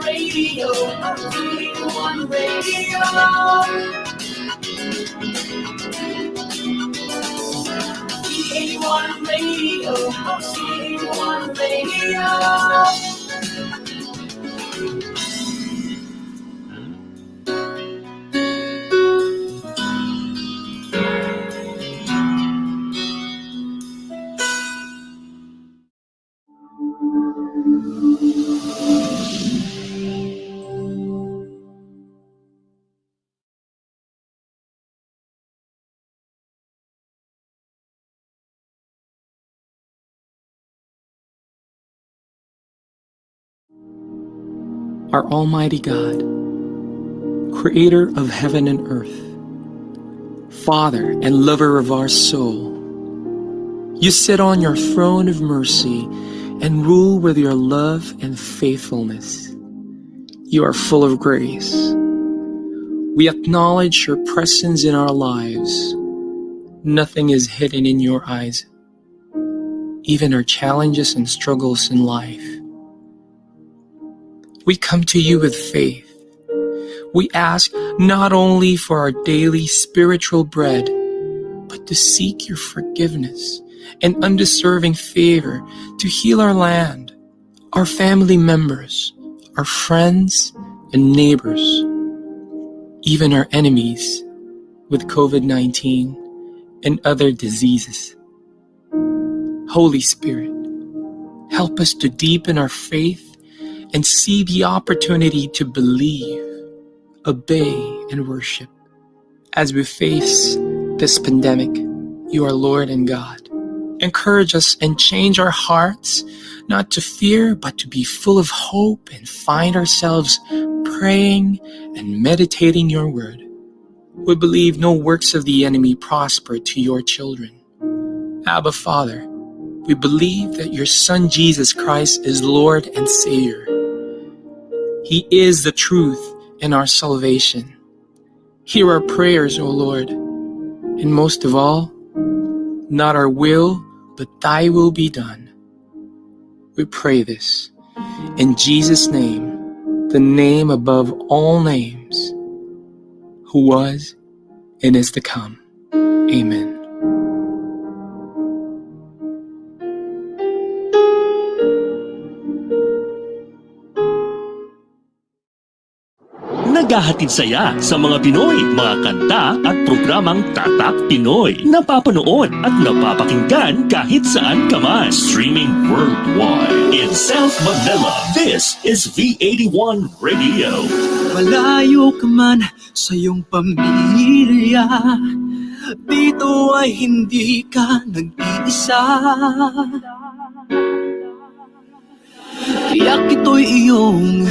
Radio, 381 Radio. 381 Radio, 381 Radio. Our Almighty God, Creator of heaven and earth, Father and lover of our soul, you sit on your throne of mercy and rule with your love and faithfulness. You are full of grace. We acknowledge your presence in our lives. Nothing is hidden in your eyes, even our challenges and struggles in life. We come to you with faith. We ask not only for our daily spiritual bread, but to seek your forgiveness and undeserving favor to heal our land, our family members, our friends and neighbors, even our enemies with COVID-19 and other diseases. Holy Spirit, help us to deepen our faith and see the opportunity to believe, obey, and worship. As we face this pandemic, you are Lord and God. Encourage us and change our hearts, not to fear, but to be full of hope and find ourselves praying and meditating your word. We believe no works of the enemy prosper to your children. Abba, Father, we believe that your Son Jesus Christ is Lord and Savior. He is the truth and our salvation. Hear our prayers, O Lord, and most of all, not our will, but thy will be done. We pray this in Jesus' name, the name above all names, who was and is to come. Amen. Naghahatid saya sa mga Pinoy, mga kanta at programang Tatak Pinoy. Napapanood at napapakinggan kahit saan ka man. Streaming worldwide. In South Manila, this is V81 Radio. Malayo ka man sa iyong pamilya, dito ay hindi ka nag-iisa. Kaya ito'y iyong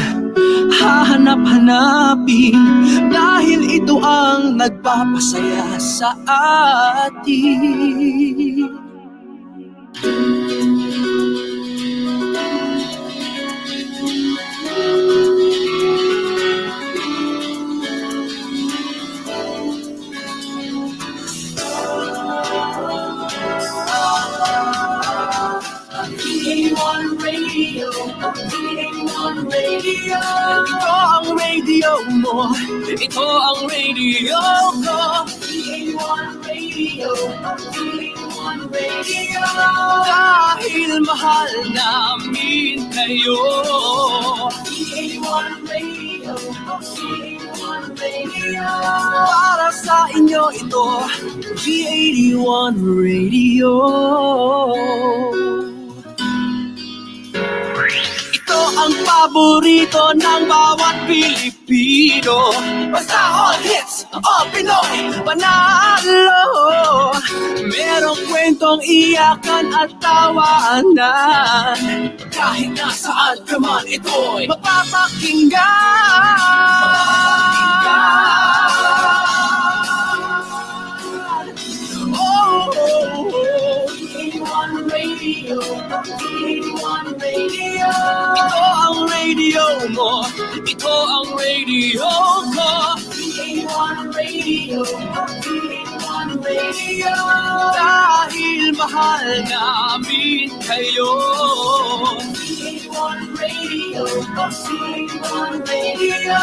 hahanap-hanapin, dahil ito ang nagpapasaya sa atin. Radio, 381 Radio. Ito ang radio mo, ito ang radio ko. 381 Radio, 381 Radio. Dahil mahal namin kayo. 381 Radio, 381 Radio. Para sa inyo ito, V81 Radio. Ito ang paborito ng bawat Pilipino. Basta all hits, all Pinoy, panalo. Merong kwentong iyakan at tawanan. Kahit nasaan ka man, ito'y mapapakinggan. Radio, 381 Radio. Ito ang radio mo, ito ang radio ko. 381 Radio, 381 Radio. Dahil mahal mahal namin kayo. V81 Radio, V81 Radio.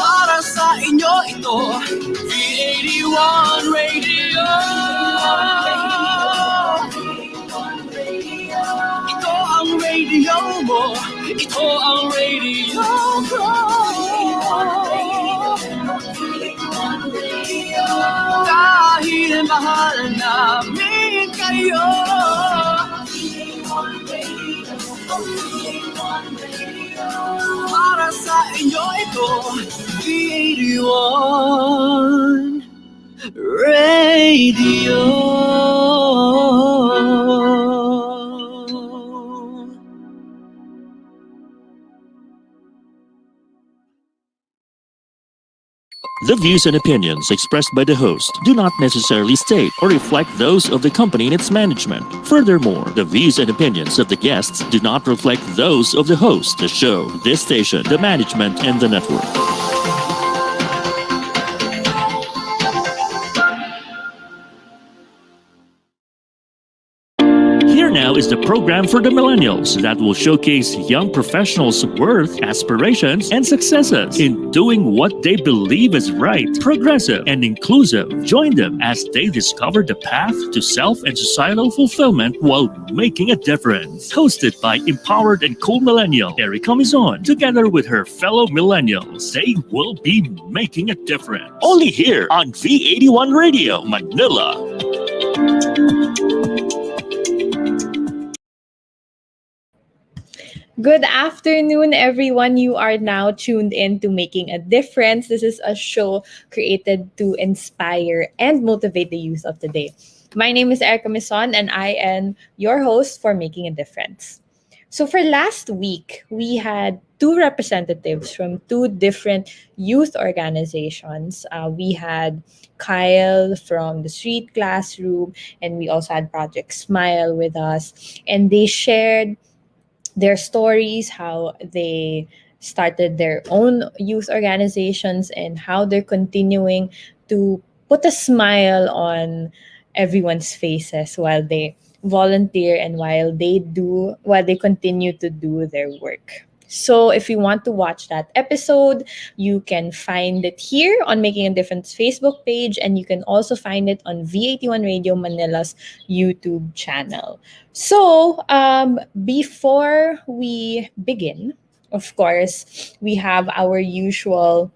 Para sa inyo ito, V81 Radio. Ito ang radio mo, ito ang radio ko. Dahil mahal namin kayo. Para sa inyo ito, V81 Radio. The views and opinions expressed by the host do not necessarily state or reflect those of the company and its management. Furthermore, the views and opinions of the guests do not reflect those of the host, the show, this station, the management, and the network. Here now is the program for the millennials that will showcase young professionals' worth, aspirations, and successes in doing what they believe is right, progressive, and inclusive. Join them as they discover the path to self and societal fulfillment while making a difference. Hosted by empowered and cool millennial Erika Mison, together with her fellow millennials, they will be making a difference. Only here on V81 Radio, Manila. Good afternoon, everyone. You are now tuned in to Making a Difference. This is a show created to inspire and motivate the youth of today. My name is Erika Mison, and I am your host for Making a Difference. So for last week, we had two representatives from two different youth organizations. We had Kyle from the Street Classroom, and we also had Project Smile with us. And they shared their stories, how they started their own youth organizations, and how they're continuing to put a smile on everyone's faces while they volunteer and while they continue to do their work. So if you want to watch that episode, you can find it here on Making a Difference Facebook page, and you can also find it on V81 Radio Manila's YouTube channel. So before we begin, of course, we have our usual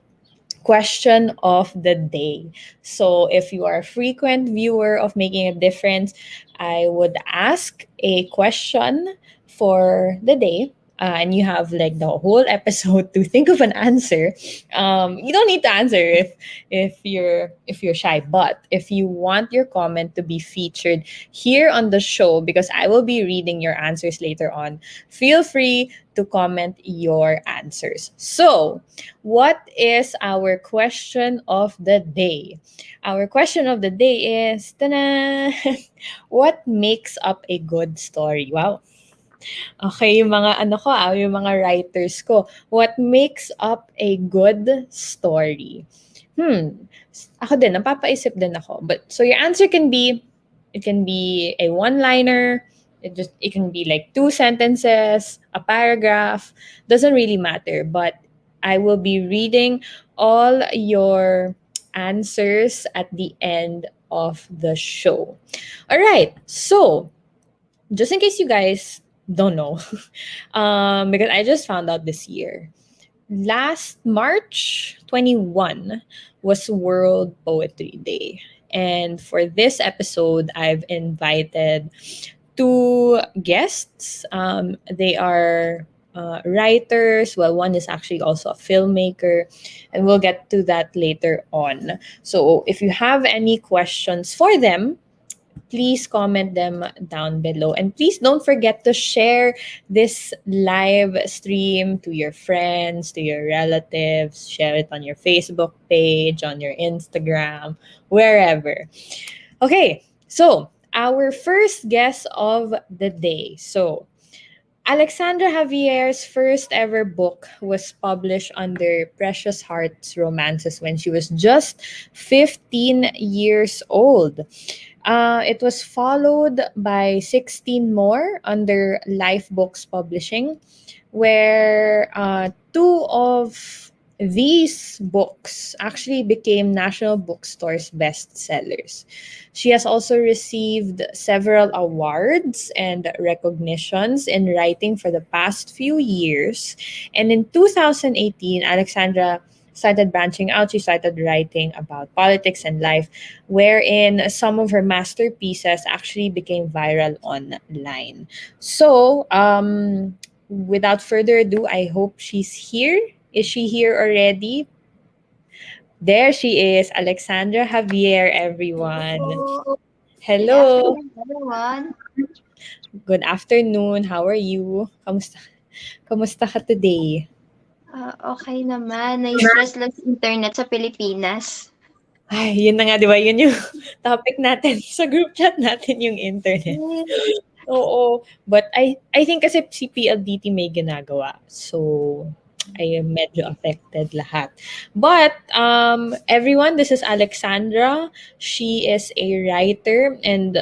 question of the day. So if you are a frequent viewer of Making a Difference, I would ask a question for the day. And you have like the whole episode to think of an answer. You don't need to answer if you're shy, but if you want your comment to be featured here on the show, because I will be reading your answers later on, feel free to comment your answers. So, what is our question of the day? Our question of the day is, ta-da! What makes up a good story? Wow. Okay, yung mga yung mga writers ko. What makes up a good story? Ako din, napapaisip din ako. But so your answer can be, it can be a one-liner, it can be like 2 sentences, a paragraph, doesn't really matter. But I will be reading all your answers at the end of the show. All right, so just in case you guys don't know, because I just found out this year. Last March 21 was World Poetry Day. And for this episode, I've invited 2 guests. They are writers. Well, one is actually also a filmmaker, and we'll get to that later on. So if you have any questions for them, please comment them down below. And please don't forget to share this live stream to your friends, to your relatives. Share it on your Facebook page, on your Instagram, wherever. Okay, so our first guest of the day. So Alexandra Javier's first ever book was published under Precious Hearts Romances when she was just 15 years old. It was followed by 16 more under Life Books Publishing, where two of these books actually became National Bookstore's bestsellers. She has also received several awards and recognitions in writing for the past few years. And in 2018, Alexandra started branching out. She started writing about politics and life, wherein some of her masterpieces actually became viral online. So, without further ado, I hope she's here. Is she here already? There she is, Alexandra Javier, everyone. Hello. Good Hello. afternoon, everyone. Good afternoon. How are you? Kamusta ka today? Okay naman. Na-stress lang sa internet sa Pilipinas. Ay, yun na nga, di ba? Yun yung topic natin sa group chat natin, yung internet. Yes. Oo. But I think kasi si PLDT may ginagawa. So, ay medyo affected lahat. But everyone, this is Alexandra. She is a writer, and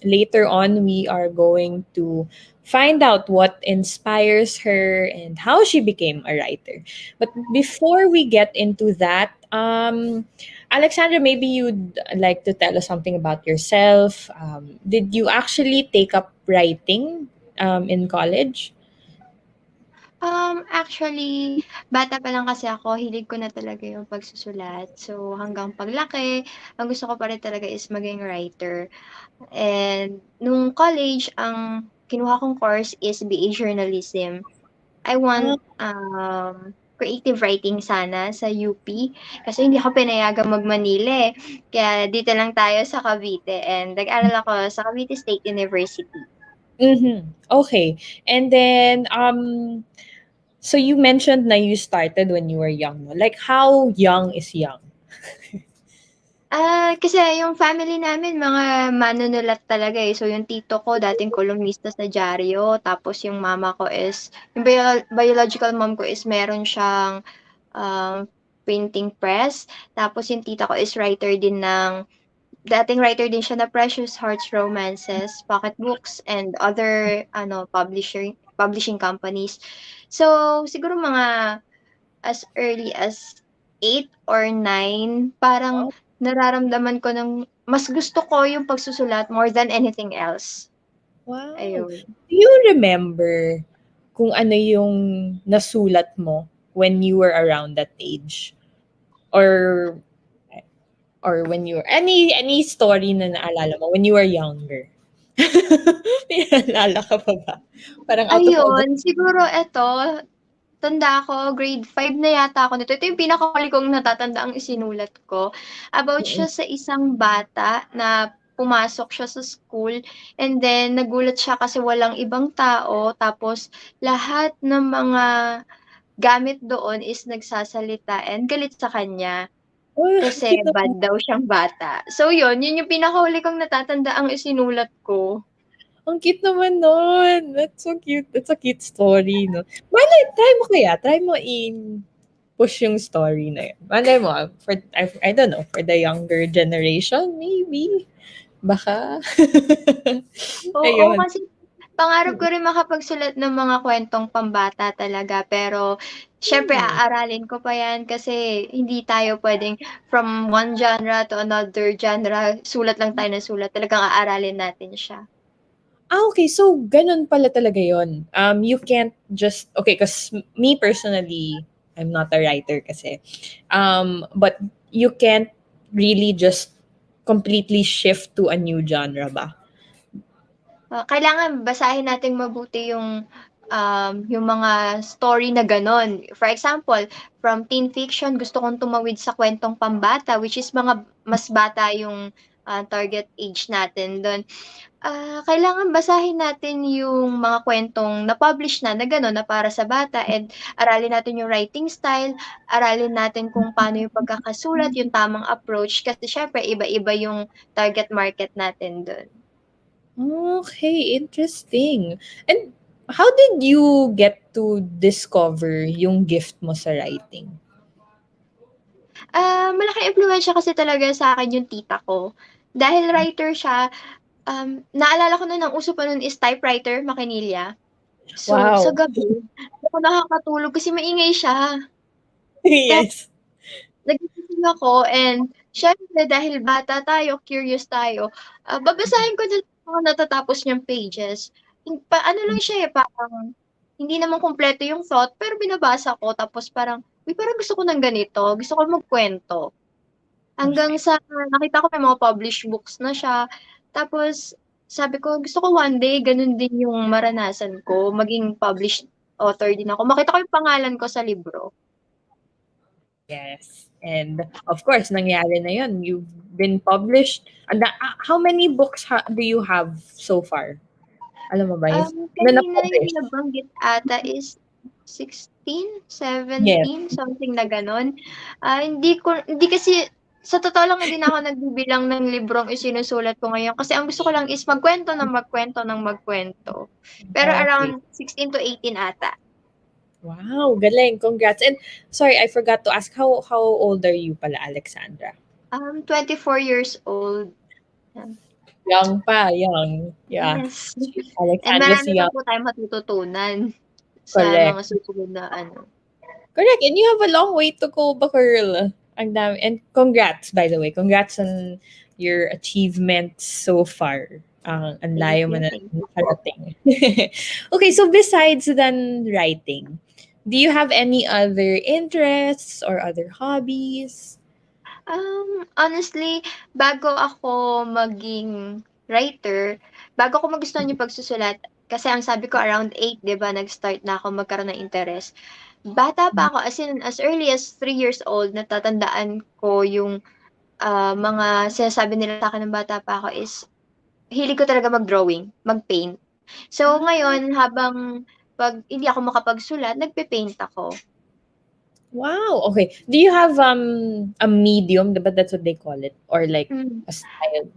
later on we are going to find out what inspires her and how she became a writer. But before we get into that, Alexandra, maybe you'd like to tell us something about yourself. Did you actually take up writing in college? Actually, bata pa lang kasi ako, hilig ko na talaga yung pagsusulat. So, hanggang paglaki, ang gusto ko pa rin talaga is maging writer. And nung college, ang kinuha kong course is BA Journalism. I want creative writing sana sa UP kasi hindi ako pinayagang mag-Manila eh. Kaya dito lang tayo sa Cavite and nag-aral ako sa Cavite State University. Mm-hmm. Okay. And then, so you mentioned na you started when you were young. No? Like, how young is young? Kasi yung family namin mga manunulat talaga eh. So yung tito ko dating kolumnista sa dyaryo, tapos yung mama ko is yung biological mom ko is meron siyang printing press. Tapos yung tita ko is writer din ng dating writer din siya na Precious Hearts Romances, pocketbooks, and other publishing companies. So, siguro mga as early as 8 or 9, parang nararamdaman ko ng mas gusto ko yung pagsusulat more than anything else. Wow. Ayun. Do you remember kung ano yung nasulat mo when you were around that age? Or when you were, any story na naalala mo when you were younger? May naalala ka pa ba? Parang out of all the... Ayun, siguro eto, tanda ako, grade 5 na yata ako nito. Ito yung pinakahuli kong natatanda ang isinulat ko. About siya sa isang bata na pumasok siya sa school and then nagulat siya kasi walang ibang tao tapos lahat ng mga gamit doon is nagsasalita and galit sa kanya Oh, kasi cute naman. bad daw siyang bata. So yun yung pinakahuli kong natatanda ang isinulat ko. Ang cute naman nun. That's so cute. That's a cute story, no? Malay, try mo push yung story na yun. Malay mo, I don't know, for the younger generation, maybe. Baka. Oo, Ayun. kasi pangarap ko rin makapagsulat ng mga kwentong pambata talaga pero syempre aaralin ko pa yan kasi hindi tayo pwedeng from one genre to another genre, sulat lang tayo ng sulat, talagang aaralin natin siya. Okay. So, ganun pala talaga yun. You can't just, okay, because me personally, I'm not a writer kasi. But you can't really just completely shift to a new genre ba? Kailangan basahin nating mabuti yung mga story na gano'n. For example, from teen fiction, gusto kong tumawid sa kwentong pambata, which is mga mas bata yung target age natin do'n. Kailangan basahin natin yung mga kwentong na-publish na gano'n na para sa bata and aralin natin yung writing style, aralin natin kung paano yung pagkakasulat, yung tamang approach kasi siyempre iba-iba yung target market natin do'n. Okay, interesting. And how did you get to discover yung gift mo sa writing? Malaking impluwensiya kasi talaga sa akin yung tita ko. dahil writer siya, naalala ko nun ang uso pa nun is typewriter, makinilya. So, sa Wow. gabi, hindi ako nakakatulog kasi maingay siya. Tapos Yes. nagising ako and siyempre dahil bata tayo, curious tayo, babasahin ko na lang mga natatapos niyang pages. Ano lang siya parang hindi naman kumpleto yung thought, pero binabasa ko tapos parang, uy, parang gusto ko ng ganito, gusto ko magkwento. Hanggang sa nakita ko may mga published books na siya. Tapos sabi ko, gusto ko one day ganun din yung maranasan ko, maging published author din ako. Makita ko yung pangalan ko sa libro. Yes. And of course, nangyari na yun. You've been published. How many books do you have so far? Alam mo ba yun? Na Kanina yung na-publish? nabanggit ata is 16, Yes. 17, something na gano'n. Hindi kasi sa totoo lang hindi na ako nagbibilang ng librong isinusulat ko ngayon kasi ang gusto ko lang is magkwento ng magkwento ng magkwento. Pero Okay. around 16 to 18 ata. Wow, galing. Congrats. And sorry, I forgot to ask, how old are you pala, Alexandra? 24 years old. Young pa, young. Yeah. Yes. And Alexandra's marami pa young. po tayong matututunan sa Correct. mga susunod na ano. Correct. And you have a long way to go, Bakirl. Ang dami. And congrats, by the way. Congrats on your achievements so far. Ang layo mo na Thank you. nakarating. Okay, so besides than writing, do you have any other interests or other hobbies? Honestly, bago ako maging writer, bago ko magustuhan yung pagsusulat, kasi ang sabi ko around 8, 'di ba, nag-start na ako magkaroon ng interest. Bata pa ako, as in, as early as 3 years old, natatandaan ko yung mga sinasabi nila sa akin ng bata pa ako is, hilig ko talaga mag-drawing, mag-paint. So, ngayon, habang pag hindi ako makapagsulat, nagpe-paint ako. Wow. Okay. Do you have a medium, but that's what they call it, or like Mm. a style?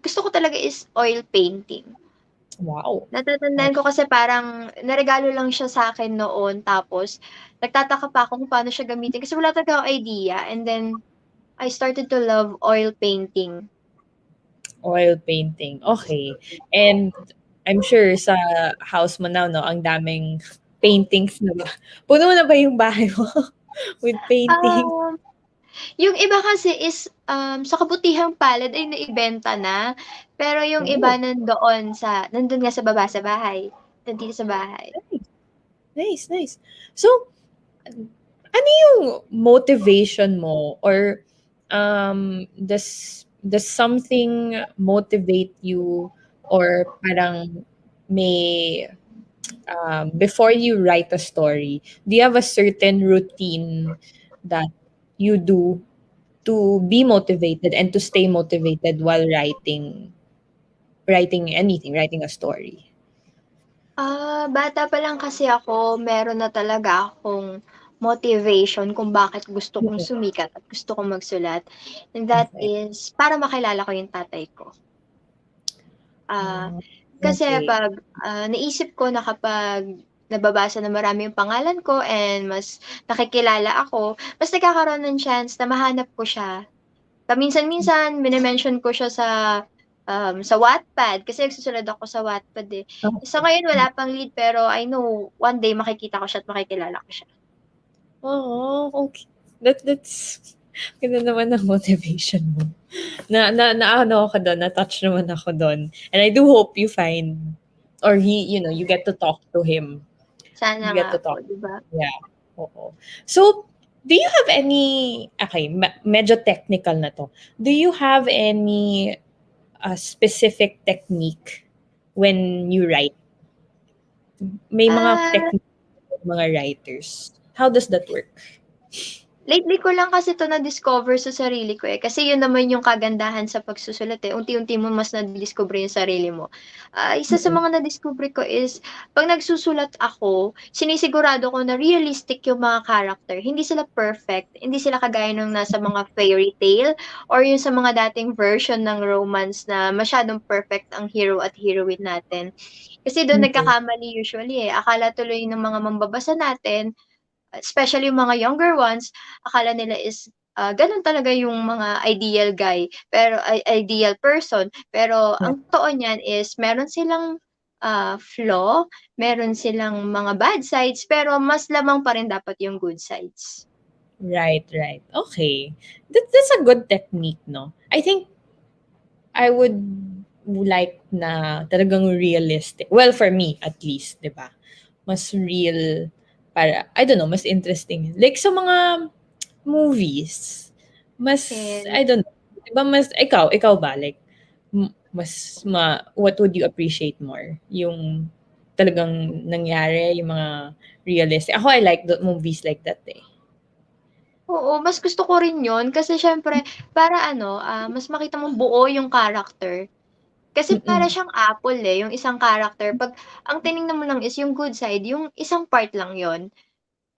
Gusto ko talaga is oil painting. Wow. Natatandaan ko kasi parang naregalo lang siya sa akin noon tapos nagtataka pa ako kung paano siya gamitin kasi wala talaga akong idea and then I started to love oil painting. Oil painting. Okay. And I'm sure sa house mo now, no, ang daming paintings na ba? Puno na ba yung bahay mo with paintings? Yung iba kasi is sa kabutihang palad ay naibenta na. Pero yung iba nandun nga sa baba sa bahay. Nandito sa bahay. Nice, nice. So, ano yung motivation mo or does something motivate you or parang may before you write a story, do you have a certain routine that you do to be motivated and to stay motivated while writing a story? Bata pa lang kasi ako, meron na talaga akong motivation kung bakit gusto kong sumikat at gusto kong magsulat. And that Okay. is para makilala ko yung tatay ko. Ah, Kasi okay. pag naisip ko na kapag nababasa na marami yung pangalan ko and mas nakikilala ako, mas nagkakaroon ng chance na mahanap ko siya. Paminsan-minsan, mine-mention ko siya sa Wattpad kasi nagsusulat ako sa Wattpad eh. Sa ngayon wala pang lead pero I know one day makikita ko siya at makikilala ko siya. Oh, okay. That's ganda naman ng motivation mo. Ano ako doon, na-touch naman ako doon. And I do hope you find, or you get to talk to him. Sana You get nga to po, talk. di ba? Yeah. Oo. So, do you have any, okay, medyo technical na to. Do you have any specific technique when you write? May mga technique mga writers. How does that work? Lately ko lang kasi 'to na-discover sa sarili ko, eh, kasi yun naman yung kagandahan sa pagsusulat, eh, unti-unti mo mas nadidiskubre yung sarili mo. Isa sa mga nadiskubre ko is 'pag nagsusulat ako, sinisigurado ko na realistic yung mga character. Hindi sila perfect, hindi sila kagaya nung nasa mga fairy tale or yung sa mga dating version ng romance na masyadong perfect ang hero at heroine natin. Kasi dun nagkakamali usually, eh. Akala tuloy ng mga mambabasa natin, especially yung mga younger ones, akala nila is ganun talaga yung mga ideal guy, pero ideal person. Pero Yeah. ang totoo niyan is meron silang flaw, meron silang mga bad sides, pero mas lamang pa rin dapat yung good sides. Right, right. Okay. That's a good technique, no? I think I would like na talagang realistic. Well, for me, at least, di ba? Mas real para, I don't know, mas interesting. Like sa mga movies, And I don't know, di ba ikaw ba, like, what would you appreciate more? Yung talagang nangyari, yung mga realistic. Ako, I like the movies like that eh. oo, mas gusto ko rin yun kasi siyempre para mas makita mong buo yung character. Kasi para Mm-mm. siyang apple, eh, yung isang character 'pag ang tiningnan mo lang is yung good side, yung isang part lang yon.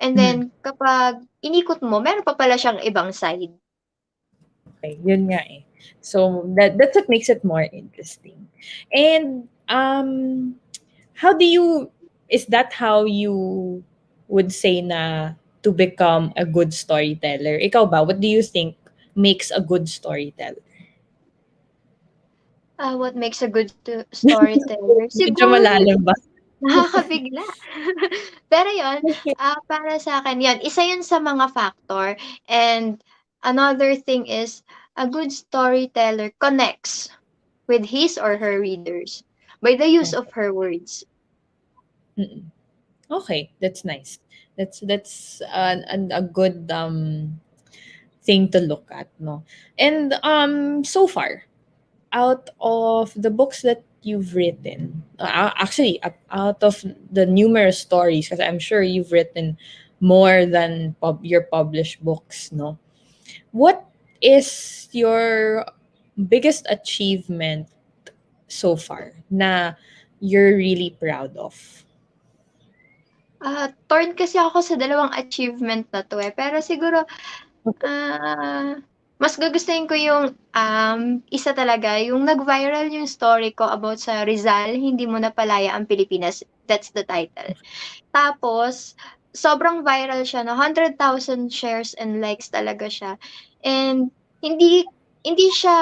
And Mhm. then kapag inikot mo meron pa pala siyang ibang side. Okay, yun nga eh. So that's what makes it more interesting. And how do you is that how you would say na to become a good storyteller? Ikaw ba, what do you think makes a good storyteller? What makes a good storyteller? Medyo Siguro malalim ba? nakakabigla. Pero yun, para sa'kin yun, isa yun sa mga factor and another thing is a good storyteller connects with his or her readers by the use of Okay. her words. Mm-mm. Okay, that's nice. That's a good thing to look at, no? And so far, out of the books that you've written, actually, out of the numerous stories, because I'm sure you've written more than your published books, no? What is your biggest achievement so far na you're really proud of? Torn kasi ako sa dalawang achievement na 'to, eh, pero siguro, mas gugustuhin ko yung, isa talaga yung nag-viral yung story ko about sa Rizal, Hindi Mo Napalaya ang Pilipinas, that's the title. Tapos sobrang viral siya 'no, 100,000 shares and likes talaga siya and hindi hindi siya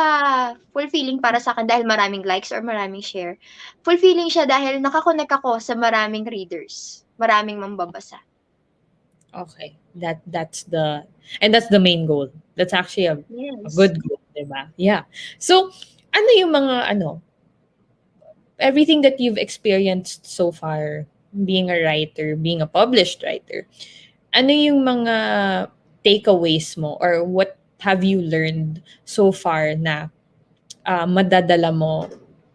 fulfilling para sa'kin dahil maraming likes or maraming share. Fulfilling siya dahil naka-connect ako sa maraming readers, maraming mambabasa. Okay. That's the main goal. That's actually a Yes. good goal, 'di ba? Yeah. So, ano yung mga everything that you've experienced so far being a writer, being a published writer, ano yung mga takeaways mo or what have you learned so far na madadala mo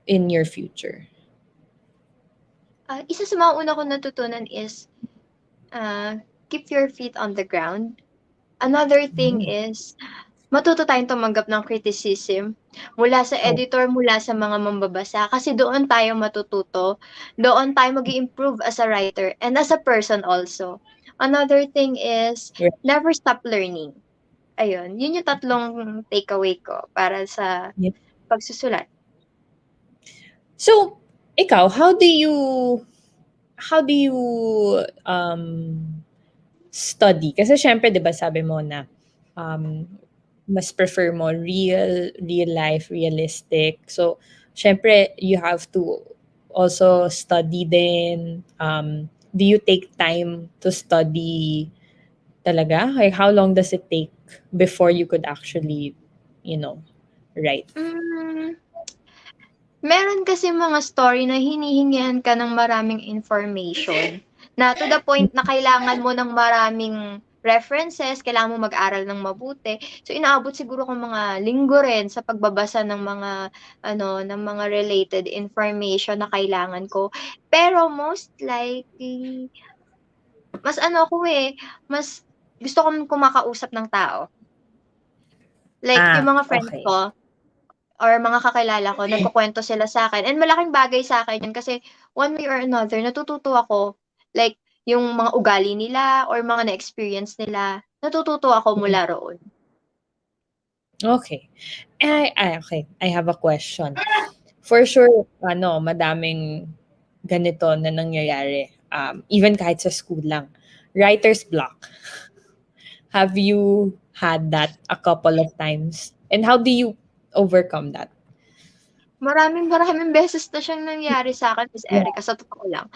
in your future? Isa sa mga una kong natutunan is, keep your feet on the ground. Another thing Mm. is matuto tayong tumanggap ng criticism mula sa Oh, editor, mula sa mga mambabasa kasi doon tayo matututo, doon tayo mag-i-improve as a writer and as a person also. Another thing is yeah. never stop learning. Ayun, yun yung tatlong takeaway ko para sa Yeah. pagsusulat. So, ikaw, how do you study? Kasi syempre, 'di ba, sabi mo na um, mas prefer mo real life, realistic. So, syempre, you have to also study din. Do you take time to study talaga? Like, how long does it take before you could actually, write? Hmm, meron kasi mga story na hinihingian ka ng maraming information, na to the point na kailangan mo ng maraming references, kailangan mo mag-aral ng mabuti. So, inaabot siguro kong mga linggo rin sa pagbabasa ng mga ng mga related information na kailangan ko. Pero most likely, mas ako, mas gusto kong kumakausap ng tao. Like yung mga friends Okay. ko or mga kakilala ko nagkukuwento sila sa'kin and malaking bagay sa'kin yun kasi one way or another natututo ako. Like yung mga ugali nila or mga na-experience nila, natututo ako mula roon. Okay. Okay. I have a question. For sure, madaming ganito na nangyayari. Even kahit sa school lang. Writer's block. Have you had that a couple of times? And how do you overcome that? Maraming beses na siyang nangyari sa'kin, Miss Yeah. Erika, sa totoo lang.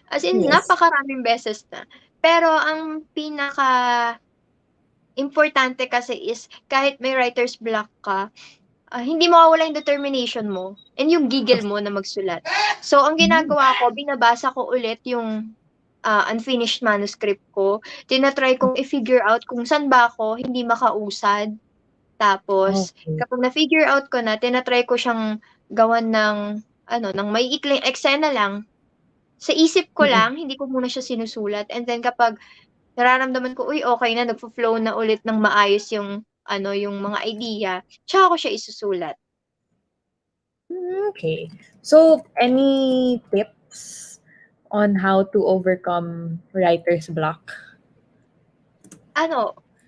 As in, Yes. napakaraming beses na. Pero ang pinaka-importante kasi is kahit may writer's block ka, hindi mawawala yung determination mo and yung gigil mo na magsulat. So, ang ginagawa ko, binabasa ko ulit yung unfinished manuscript ko. Tina-try kong i-figure out kung saan ba ako hindi makausad. Tapos, Okay. kapag na-figure out ko na, tina-try ko siyang gawan ng maiikling eksena lang. Sa isip ko Mm-mm. lang, hindi ko muna siya sinusulat. And then kapag nararamdaman ko, uy, okay na, nagfo-flow na ulit ng maayos yung mga idea, tsaka ko siya isusulat. Okay. So, any tips on how to overcome writer's block?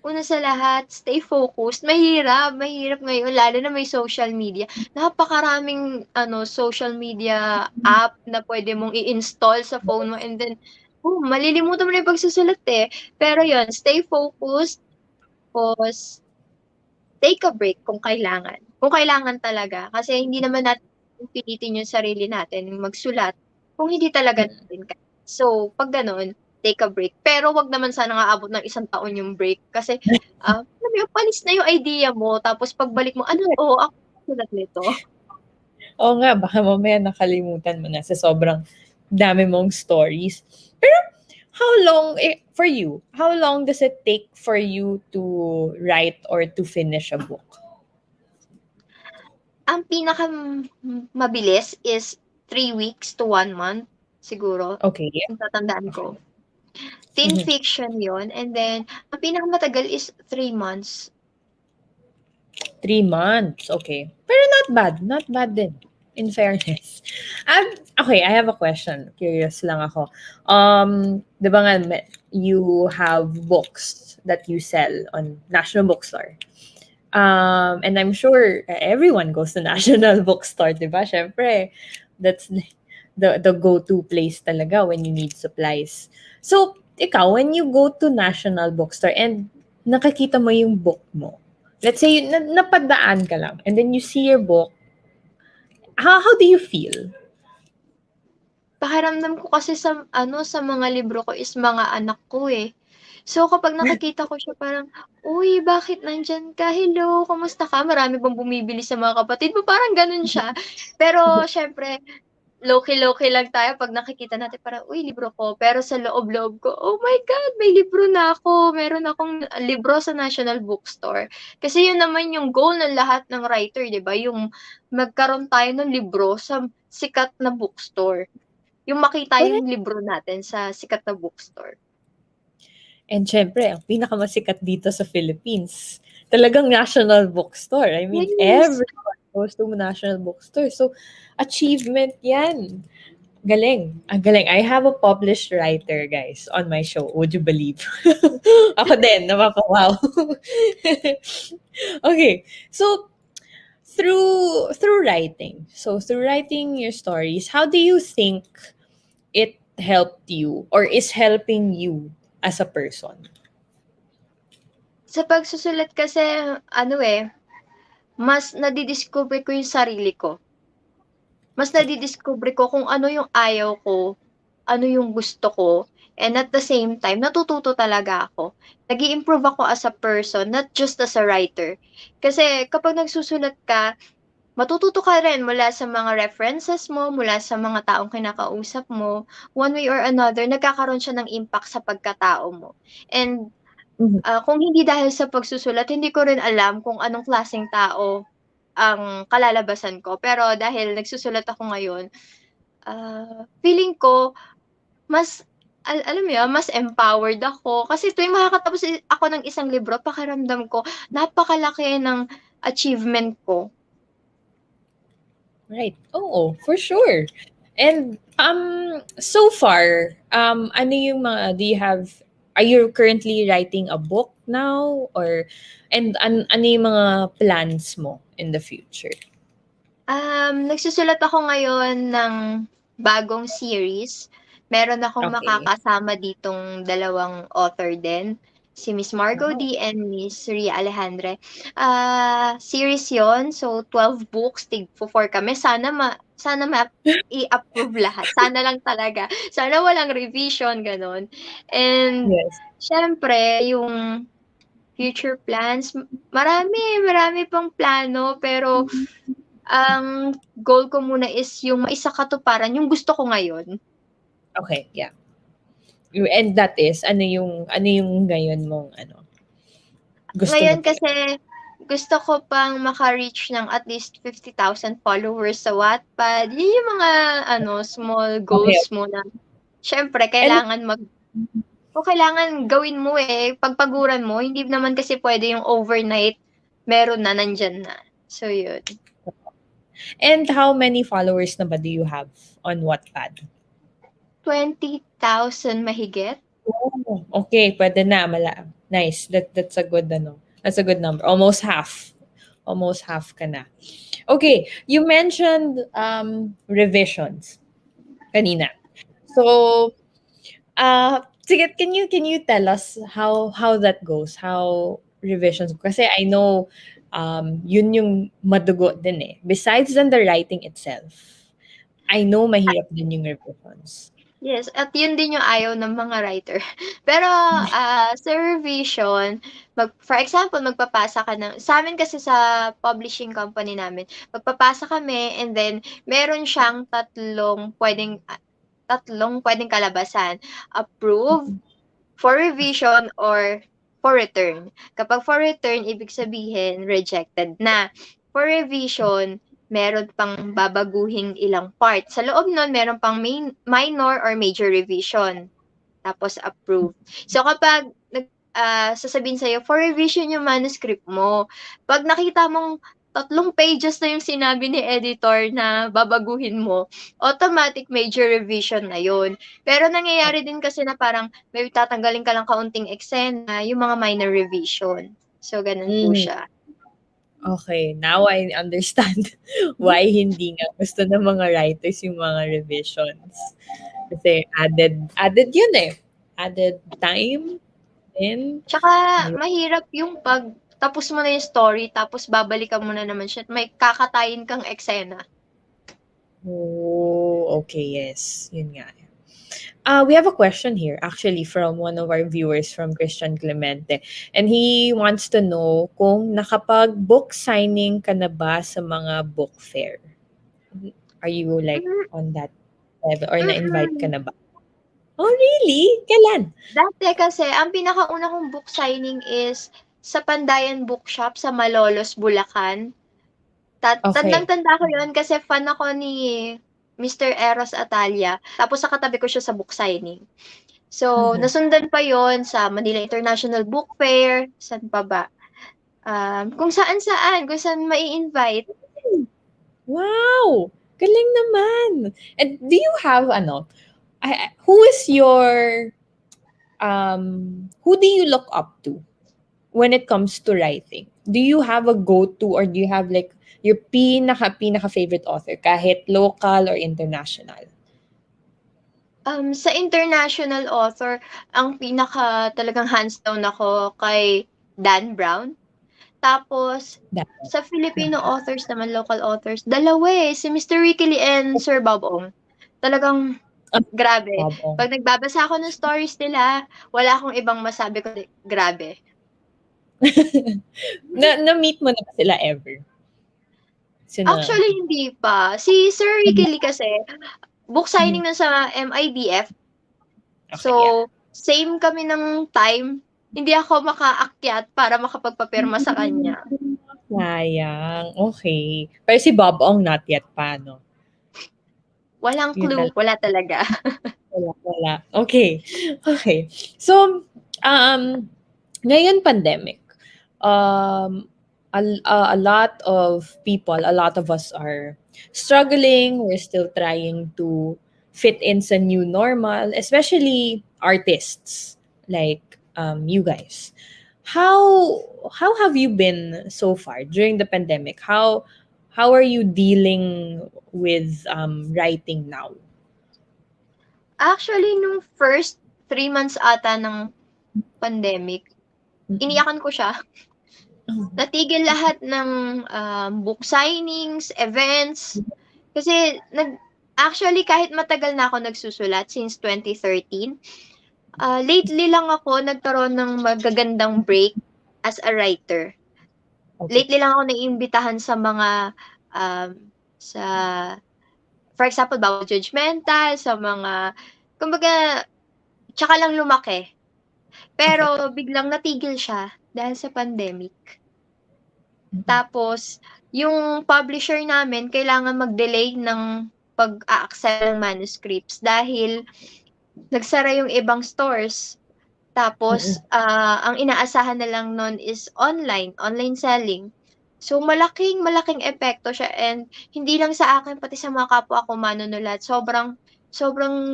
Una sa lahat, stay focused. Mahirap ngayon, lalo na may social media. Napakaraming social media app na pwede mong i-install sa phone mo and then, malilimutan mo na yung pagsusulat eh. Pero yon, stay focused, pause, take a break kung kailangan. Kung kailangan talaga. Kasi hindi naman natin pilitin yung sarili natin magsulat kung hindi talaga natin kaya. So, pag ganun, take a break. Pero wag naman sana nga abot ng 1 taon yung break. Kasi, alam mo yun, panis na yung idea mo. Tapos pagbalik mo, ako sulat nito. Oo nga, baka mamaya nakalimutan mo na sa sobrang dami mong stories. Pero, how long does it take for you to write or to finish a book? Ang pinaka mabilis is 3 weeks to 1 month, siguro. Okay. Yung tatandaan ko. Teen Mhm. fiction yon. And then, ang pinakamatagal is 3 months. 3 months, okay. Pero not bad din, in fairness. Okay, I have a question. Curious lang ako. Di ba nga, you have books that you sell on National Bookstore. And I'm sure everyone goes to National Bookstore, di ba? Syempre, that's the go-to place talaga when you need supplies. So, ikaw, when you go to National Bookstore and nakakita mo yung book mo, let's say, napadaan ka lang, and then you see your book, how do you feel? Pakiramdam ko kasi sa mga libro ko is mga anak ko eh. So, kapag nakikita ko siya parang, uy, bakit nandyan ka? Hello, kamusta ka? Marami bang bumibili sa mga kapatid mo? Parang ganun siya. Pero, syempre, low-key lang tayo pag nakikita natin parang, uy, libro ko. Pero sa loob-loob ko, oh my God, may libro na ako. Meron akong libro sa National Bookstore. Kasi yun naman yung goal ng lahat ng writer, di ba? Yung magkaroon tayo ng libro sa sikat na bookstore. Yung makita yung libro natin sa sikat na bookstore. And syempre, ang pinakamasikat dito sa Philippines, talagang National Bookstore. I mean, Yes. everyone goes to National Bookstore. So, achievement yan. Galing. Ang galing. I have a published writer, guys, on my show. Would you believe? Ako din, napapawaw. Okay. So, through writing. So, through writing your stories, how do you think it helped you or is helping you as a person? Sa pagsusulat kasi, mas nadidiscover ko yung sarili ko. Mas nadidiscover ko kung ano yung ayaw ko, ano yung gusto ko, and at the same time, natututo talaga ako. Nag-i-improve ako as a person, not just as a writer. Kasi kapag nagsusulat ka, matututo ka rin mula sa mga references mo, mula sa mga taong kinakausap mo. One way or another, nagkakaroon siya ng impact sa pagkatao mo. And Mhm. kung hindi dahil sa pagsusulat, hindi ko rin alam kung anong klaseng tao ang kalalabasan ko. Pero dahil nagsusulat ako ngayon, feeling ko mas alam mo yun, mas empowered ako. Kasi tuwing makakatapos ako ng isang libro, pakiramdam ko, napakalaki ng achievement ko. Right. Oo, for sure. And so far, ano yung mga are you currently writing a book now and ano yung mga plans mo in the future? Nagsusulat ako ngayon ng bagong series. Meron akong Okay. makakasama ditong 2 author din. si Miss Margot Wow. D and Miss Ria Alejandra. Series yon. So, 12 books. Tig 4 kami. Sana i-approve lahat. Sana lang talaga. Sana walang revision, ganon. And, Yes. syempre, yung future plans, marami pang plano, pero ang goal ko muna is yung maisakatuparan yung gusto ko ngayon. Okay, yeah. And that is, ano yung ngayon mong, gusto mo Ngayon talaga? kasi gusto ko pang maka-reach ng at least 50,000 followers sa Wattpad. Yun yung mga small Okay. goals mo na siyempre And kailangan gawin mo pagpaguran mo. Hindi naman kasi pwede yung overnight meron na, nandiyan na. So, yun. and how many followers na ba do you have on Wattpad? 20,000 mahigit. Oh, okay, pwede na, nice. That's a good That's a good number. Almost half. Almost half ka na. Okay, you mentioned revisions kanina. So, sige, can you tell us how that goes? How revisions, kasi I know yun yung madugo din eh. Besides than the writing itself, I know mahirap din yung revisions. Yes, at yun din yung ayaw ng mga writer. Pero, sa revision, for example, magpapasa ka sa amin kasi sa publishing company namin, magpapasa kami and then meron siyang tatlong pwedeng kalabasan. Approve, for revision, or for return. Kapag for return, ibig sabihin, rejected na. For revision, meron pang babaguhing ilang part. Sa loob nun, meron pang minor or major revision. Tapos approve. So kapag sasabihin sa'yo, for revision yung manuscript mo, pag nakita mong 3 pages na yung sinabi ni editor na babaguhin mo, automatic major revision na yun. Pero nangyayari din kasi na parang may tatanggalin ka lang kaunting eksena, yung mga minor revision. So, ganun po Mhm. siya. Okay, now I understand why hindi nga gusto ng mga writers yung mga revisions. Kasi added yun eh. Added time and Tsaka ayun. mahirap yung pag tapos mo na yung story, tapos babalikan mo na naman siya at may kakatayin kang eksena. Oh, okay, yes. Yun nga. We have a question here actually from one of our viewers from Christian Clemente. And he wants to know kung nakapag-book signing ka na ba sa mga book fair? Are you like Mm, on that level or na-invite ka mm. na ba? Oh, really? Kailan? Dati kasi ang pinakauna kong book signing is sa Pandayan Bookshop sa Malolos, Bulacan. Okay. Tandang-tanda ko yun kasi fan ako ni Mr. Eros Atalia. Tapos nakatabi ko siya sa book signing. So, Mhm. nasundan pa yon sa Manila International Book Fair. Saan pa ba? Kung saan mai-invite. Wow! Galing naman. And do you have who is your who do you look up to when it comes to writing? Do you have a go-to or do you have like your pinaka favorite author kahit local or international? Sa international author, ang pinaka talagang hands down ako kay Dan Brown. Tapos, That sa Filipino authors naman, local authors, dalawa si Mr. Ricky Lee and Sir Bob Ong. Talagang grabe. Bob Ong. Pag nagbabasa ako ng stories nila, wala akong ibang masabi kundi grabe. Na-meet mo na ba sila ever? Actually, hindi pa. Si Sir Ricky Lee kasi, book signing na sa MIDF. So, Okay, yeah. same kami ng time. Hindi ako makaakyat para makapagpapirma sa kanya. Sayang. Okay. Pero si Bob Ong not yet pa, no? Walang Yun clue. Wala talaga. wala. Okay. Okay. So, ngayon pandemic, a lot of people, a lot of us are struggling. We're still trying to fit in sa new normal, especially artists like you guys. How have you been so far during the pandemic? How are you dealing with writing now? Actually, nung first 3 months ata ng pandemic, iniyakan ko siya. Natigil lahat ng book signings, events. Kasi actually kahit matagal na ako nagsusulat since 2013, lately lang ako nagkaroon ng magagandang break as a writer. Okay. Lately lang ako naiimbitahan sa mga sa for example, bawal judgmental, sa mga kumbaga tsaka lang lumaki. Pero biglang natigil siya dahil sa pandemic. Tapos, yung publisher namin kailangan mag-delay ng pag-a-accept ng manuscripts dahil nagsara yung ibang stores. Tapos, ang inaasahan na lang nun is online selling. So, malaking epekto siya and hindi lang sa akin, pati sa mga kapwa ko manunulat. Sobrang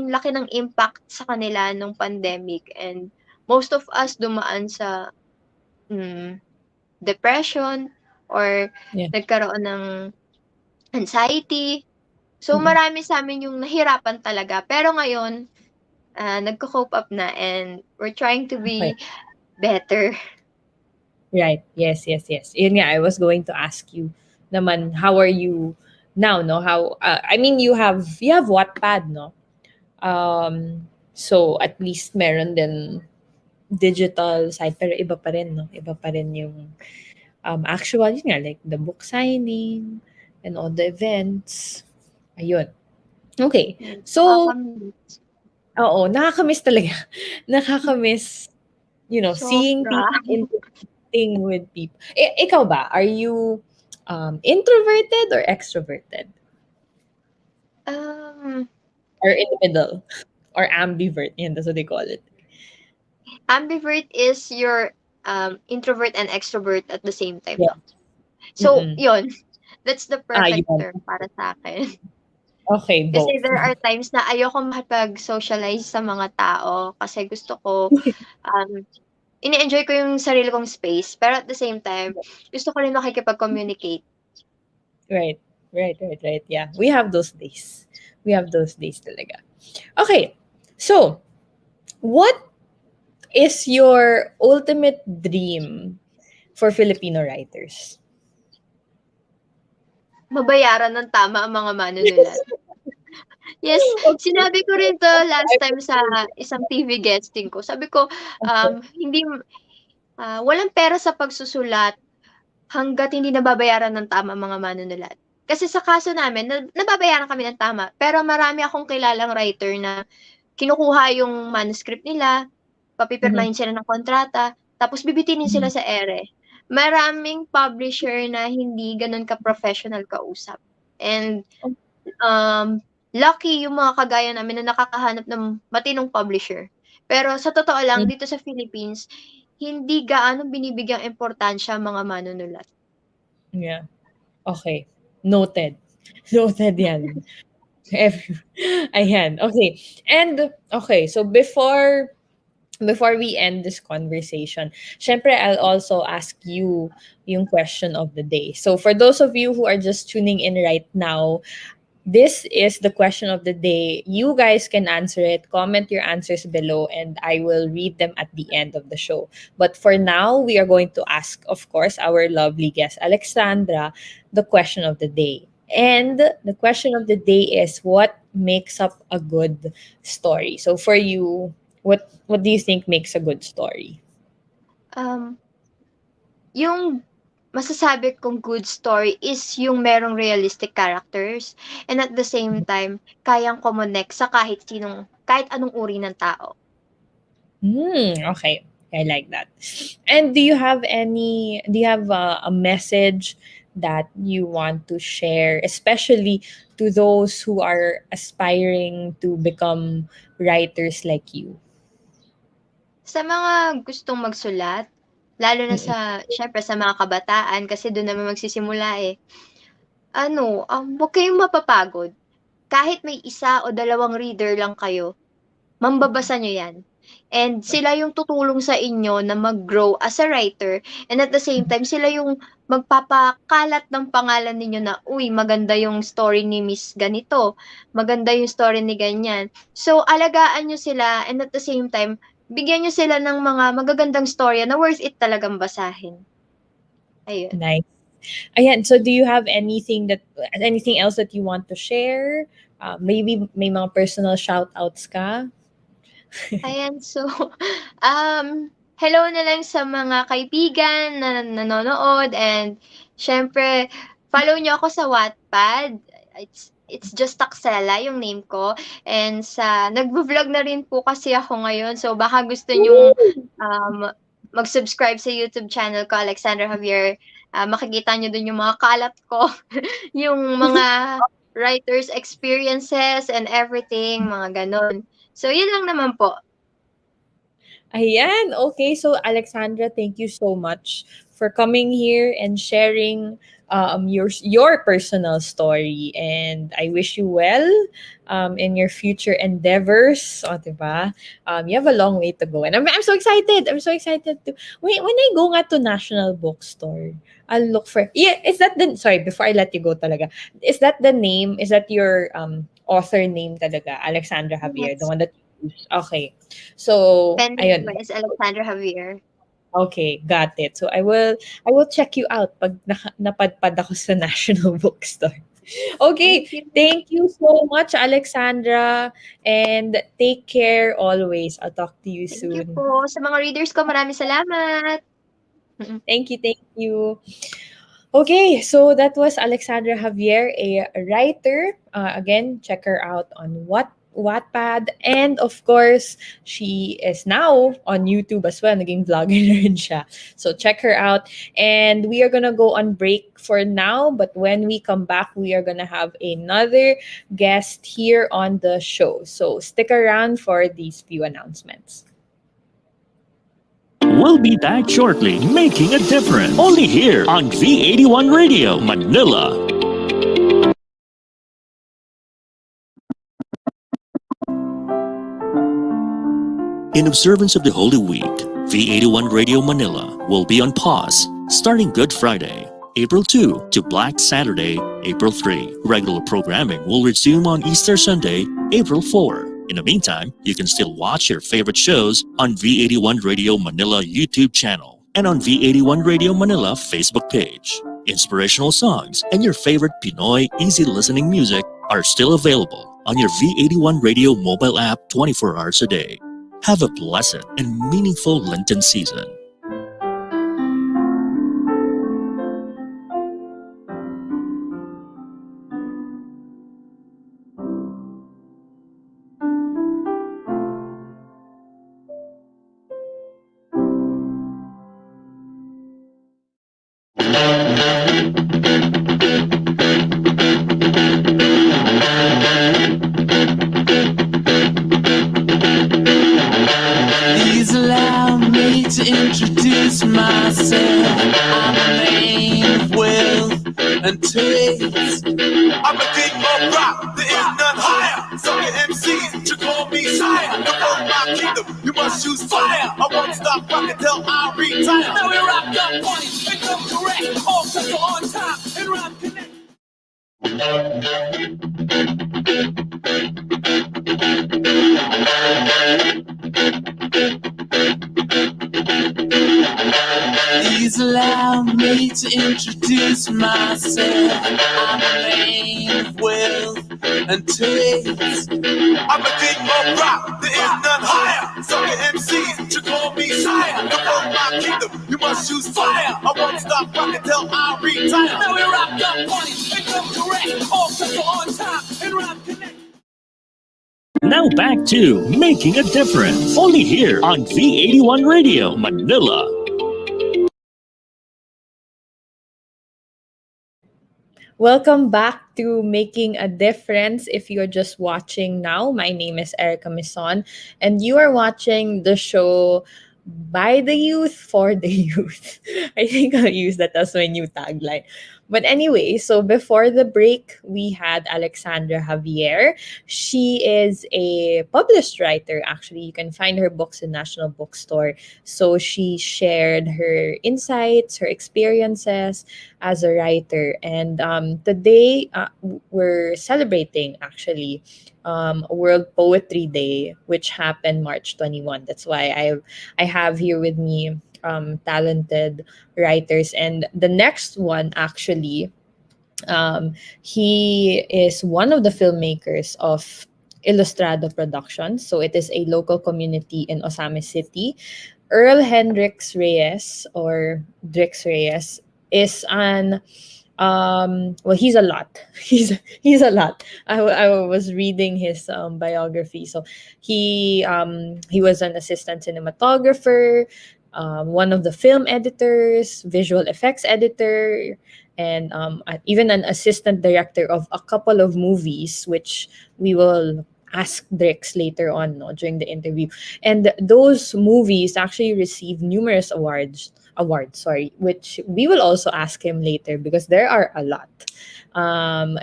laki ng impact sa kanila nung pandemic and most of us dumaan sa depression or Yeah. nagkaroon ng anxiety. So, marami sa amin yung nahirapan talaga. Pero ngayon, nagko-cope up na and we're trying to be better. Right. Yes. Yun nga, I was going to ask you naman, how are you now, no? How, I mean, you have Wattpad, no? So, at least meron din digital side, pero iba pa rin, no? Iba pa rin yung actual, yun nga, like the book signing and all the events. Ayun. Okay. So, oo, nakakamiss talaga. Nakakamiss, seeing Sobra. people interacting with people. Ikaw ba? Are you introverted or extroverted? Or in the middle? Or ambivert? Yan, that's what they call it. Ambivert is your introvert and extrovert at the same time. Yeah. So, yun. That's the perfect yun. term para sa akin. Okay, both. Kasi there are times na ayoko makipag-socialize sa mga tao kasi gusto ko, ini-enjoy ko yung sarili kong space. Pero at the same time, gusto ko rin makikipag-communicate. Right. Yeah, we have those days. Talaga. Okay, so, what is your ultimate dream for Filipino writers? Mabayaran ng tama ang mga manunulat. Yes, sinabi ko rin to last time sa isang TV guesting ko. Sabi ko, walang pera sa pagsusulat hanggat hindi nababayaran ng tama ang mga manunulat. Kasi sa kaso namin, nababayaran kami ng tama. Pero marami akong kilalang writer na kinukuha yung manuscript nila, papipirmahin sila ng kontrata, tapos bibitinin sila sa ere. Maraming publisher na hindi ganun ka-professional kausap. And lucky yung mga kagaya namin na nakakahanap ng matinong publisher. Pero sa totoo lang, dito sa Philippines, hindi gaano binibigyang importansya ang mga manunulat. Yeah. Okay. Noted yan. Ayan. Okay. And, okay, so before we end this conversation, syempre I'll also ask you yung question of the day. So for those of you who are just tuning in right now, this is the question of the day. You guys can answer it. Comment your answers below and I will read them at the end of the show. But for now, we are going to ask, of course, our lovely guest, Alexandra, the question of the day. And the question of the day is, what makes up a good story? So for you, what do you think makes a good story? Yung masasabi kong good story is yung merong realistic characters and at the same time, kayang kumonect sa kahit anong uri ng tao. Okay. I like that. And do you have a message that you want to share, especially to those who are aspiring to become writers like you? Sa mga gustong magsulat, lalo na syempre sa mga kabataan kasi doon naman magsisimula eh. Huwag kayong mapapagod. Kahit may isa o dalawang reader lang kayo, mambabasa nyo yan. And sila yung tutulong sa inyo na mag-grow as a writer and at the same time, sila yung magpapakalat ng pangalan ninyo na, uy, maganda yung story ni Miss ganito, maganda yung story ni ganyan. So, alagaan nyo sila and at the same time, bigyan niyo sila ng mga magagandang storya na worth it talagang basahin. Ayun. Nice. Ayan, so do you have anything else that you want to share? Maybe may mga personal shout-outs ka? Ayan, so, hello na lang sa mga kaibigan na nanonood and siyempre follow niyo ako sa Wattpad. It's just Taxela yung name ko and nagvo-vlog na rin po kasi ako ngayon. So baka gusto niyong mag-subscribe sa YouTube channel ko, Alexandra Javier. Makikita niyo dun yung mga kalat ko, yung mga writers experiences and everything, mga ganon. So yun lang naman po. Ayan, okay. So Alexandra, thank you so much for coming here and sharing your personal story. And I wish you well in your future endeavors. O, diba? You have a long way to go. And I'm so excited. I'm so excited to... Wait, when I go nga to National Bookstore, I'll look for... Yeah, is that the... Sorry, before I let you go talaga. Is that the name? Is that your author name talaga? Alexandra Javier, the Yes. one that you use? Okay. So, Pen ayun. name is Alexandra Javier. Okay, got it. So I will check you out pag napadpad ako sa National Bookstore. Okay, thank you so much, Alexandra, and take care always. I'll talk to you Thank you soon. po. Sa mga readers ko, maraming salamat. Thank you. Okay, so that was Alexandra Javier, a writer. Again, check her out on Wattpad, and of course, she is now on YouTube as well. Naging vlogger na rin siya. So check her out. And we are gonna go on break for now, but when we come back, we are gonna have another guest here on the show. So stick around for these few announcements. We'll be back shortly, making a difference. Only here on V81 Radio, Manila. In observance of the Holy Week, V81 Radio Manila will be on pause starting Good Friday, April 2 to Black Saturday, April 3. Regular programming will resume on Easter Sunday, April 4. In the meantime, you can still watch your favorite shows on V81 Radio Manila YouTube channel and on V81 Radio Manila Facebook page. Inspirational songs and your favorite Pinoy easy listening music are still available on your V81 Radio mobile app 24 hours a day. Have a blessed and meaningful Lenten season. Please allow me to introduce myself. I'm a man of wealth and taste. I'm a king of rock, there is none higher. Some of your MCs should call me sire. To run my kingdom, you must choose fire. I won't stop rocking till I retire. Now we rock the party and come correct. All circle on time and rhyme connect. Please allow me to introduce myself. I'm a man of wealth and taste. I'm a king of rock, there is none higher. Some of your MCs should call me sire. To run my kingdom, you must choose fire. I won't stop rocking till I retire. Now we rock the party and come correct. All circle on time and rhyme connect. Now back to Making a Difference, only here on V81 Radio, Manila. Welcome back to Making a Difference. If you're just watching now, my name is Erika Mison, and you are watching the show By the Youth, for the Youth. I think I'll use that as my new tagline. But anyway, so before the break, we had Alexandra Javier. She is a published writer, actually. You can find her books in National Bookstore. So she shared her insights, her experiences as a writer. And today, we're celebrating, actually, World Poetry Day, which happened March 21. That's why I have here with me talented writers. And the next one, actually, he is one of the filmmakers of Ilustrado Productions. So it is a local community in Osame City. Earl Hendrix Reyes, or Drix Reyes, is an well, he's a lot. He's a lot. I was reading his biography. So he was an assistant cinematographer, one of the film editors, visual effects editor, and even an assistant director of a couple of movies, which we will ask Drix later on, no, during the interview. And those movies actually received numerous awards, sorry, which we will also ask him later because there are a lot.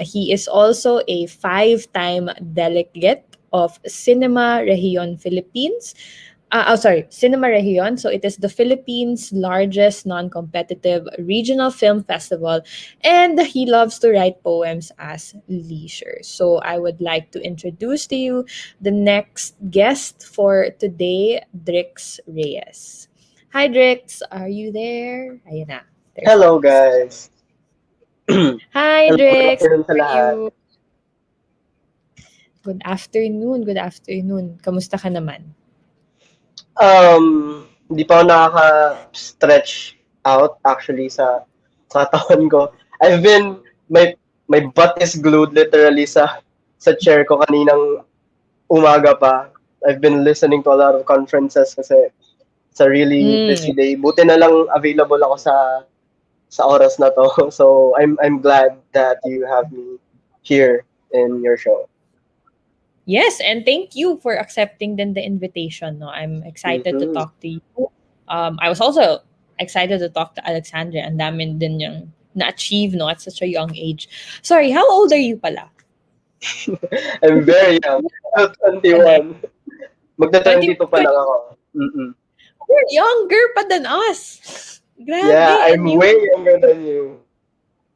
He is also a five-time delegate of Cinema Region Philippines. Cinema Region. So it is the Philippines' largest non-competitive regional film festival, and he loves to write poems as leisure. So I would like to introduce to you the next guest for today, Drix Reyes. Hi, Drix. Are you there? Ayun na. There she Hello is. guys. Hi, Hello, good Drix. afternoon sa How are lahat. you? Good afternoon. Good afternoon. Kamusta ka naman? Hindi pa ako nakaka-stretch out actually sa katawan ko. I've been my butt is glued literally sa chair ko kaninang umaga pa. I've been listening to a lot of conferences kasi it's a really busy day. Buti na lang available ako sa oras na to. So I'm glad that you have me here in your show. Yes, and thank you for accepting then the invitation. No, I'm excited to Mhm. talk to you. I was also excited to talk to Alexandra. And dami din yung na-achieve, no, at such a young age. Sorry, how old are you pala? I'm very young. Ano eh? 21. 20, Magta-22 pa lang ako. Mm-mm. you're younger pa than us. Yeah, Grabe, and I'm way younger than you.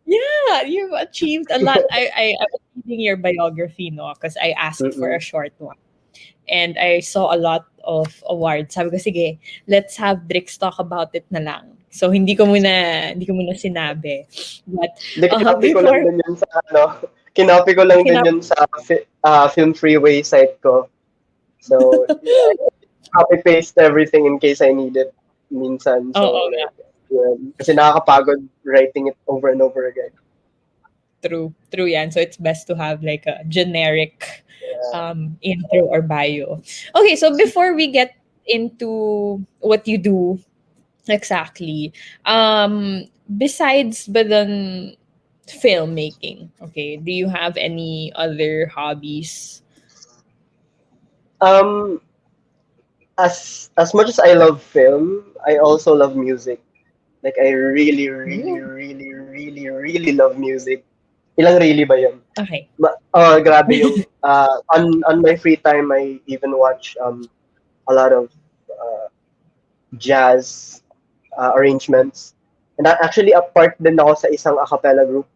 yeah, you've achieved a lot. I was reading your biography, no, because I asked for a Mm-mm. short one. And I saw a lot of awards. Sabi ko, sige, let's have Drix talk about it na lang. So, hindi ko muna sinabi. But, Hindi, kinapi ko lang before, din yun sa kinapi ko lang din yun sa Film Freeway site ko. So, copy-paste everything in case I need it minsan. So, oo, like, yun. Kasi nakakapagod writing it over and over again. true yan. So, it's best to have like a generic Yeah. intro or bio. Okay, so before we get into what you do exactly, besides but then filmmaking, okay, do you have any other hobbies? Um, as much as I love film, I also love music. Like, I really, really, Ooh, really, really, really love music. Ilang really ba yun? okay. Grabe yung on my free time I even watch a lot of uh, jazz arrangements. And actually a part din ako sa isang a cappella group.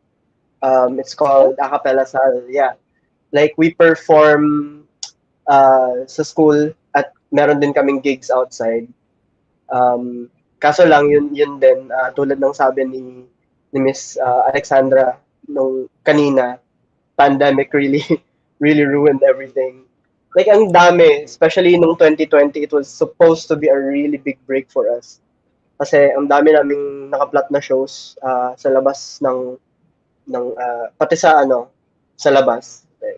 It's Oh, called A Cappella Sal. Yeah. Like we perform sa school at meron din kaming gigs outside. Kaso lang yun din tulad ng sabi ni Miss Alexandra nung kanina, pandemic really really ruined everything. Like ang dami, especially nung 2020, it was supposed to be a really big break for us. Kasi ang dami naming nakaplot na shows sa labas ng pati sa labas. Like,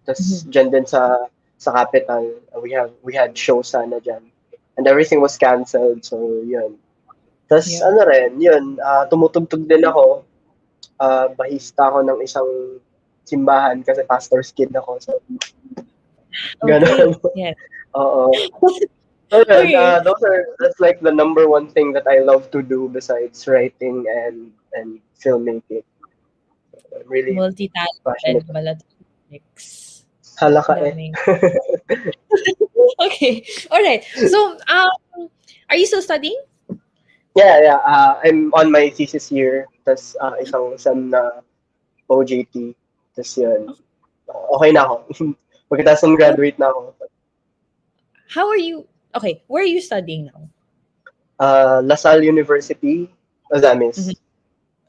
tas mhm. dyan din sa capital, we had shows sana dyan. And everything was canceled, so yun. Tas Yeah. yun, tumutugtog din ako. Bahista ako ng isang simbahan kasi pastor's kid ako. So, Okay. ganun. Yes. Oo. So yun, Okay. that's like the number one thing that I love to do besides writing and filmmaking. I'm really Multi-talented passionate. pala to Hendrix. Halaka eh. Daming. Okay. All right. So, are you still studying? Yeah. I'm on my thesis year. Tas isang sem na OJT. Tas yun. Okay na ako. Pagkatapos ng What? graduate na ako. How are you? Okay. Where are you studying now? LaSalle University, Ozamis.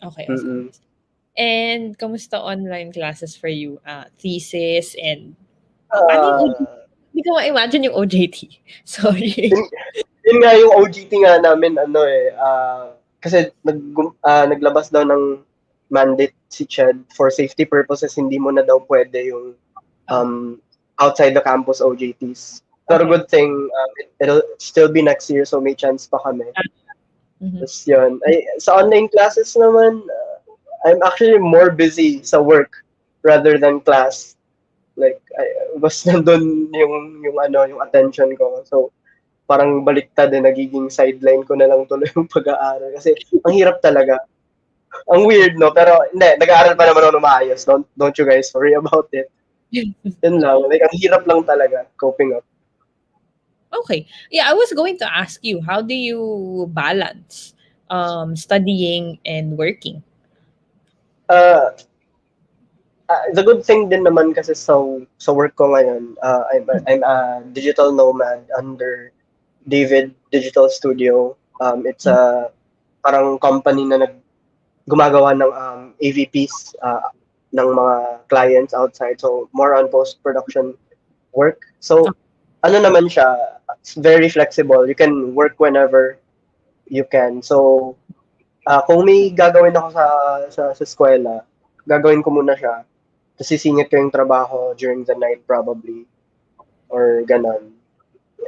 Okay. Mm-mm. And kamusta online classes for you? Thesis and paano yung OJT? Hindi ko ma-imagine yung OJT. Sorry. Yun nga yung OJT nga namin, kasi naglabas daw ng mandate si Ched for safety purposes, hindi mo na daw pwede yung outside the campus OJTs. Pero Okay. good thing, it'll still be next year, so may chance pa kami. Tapos yun. Sa online classes naman, I'm actually more busy sa work rather than class. Like, was nandun yung attention ko. So, parang baliktad nagiging sideline ko na lang tuloy yung pag-aaral. Kasi, ang hirap talaga. Ang weird, no? Pero, hindi, nag-aaral pa naman ako na maayos. Don't you guys worry about it. Yun lang. Like, ang hirap lang talaga coping up. Okay. Yeah, I was going to ask you, how do you balance studying and working? The good thing din naman kasi sa work ko ngayon, I'm a digital nomad under David Digital Studio. It's a parang company na gumagawa ng AVPs ng mga clients outside. So more on post-production work. So ano naman siya, it's very flexible. You can work whenever you can. So kung may gagawin ako sa eskwela, gagawin ko muna siya. Tapos sisingit ko yung trabaho during the night probably or ganon.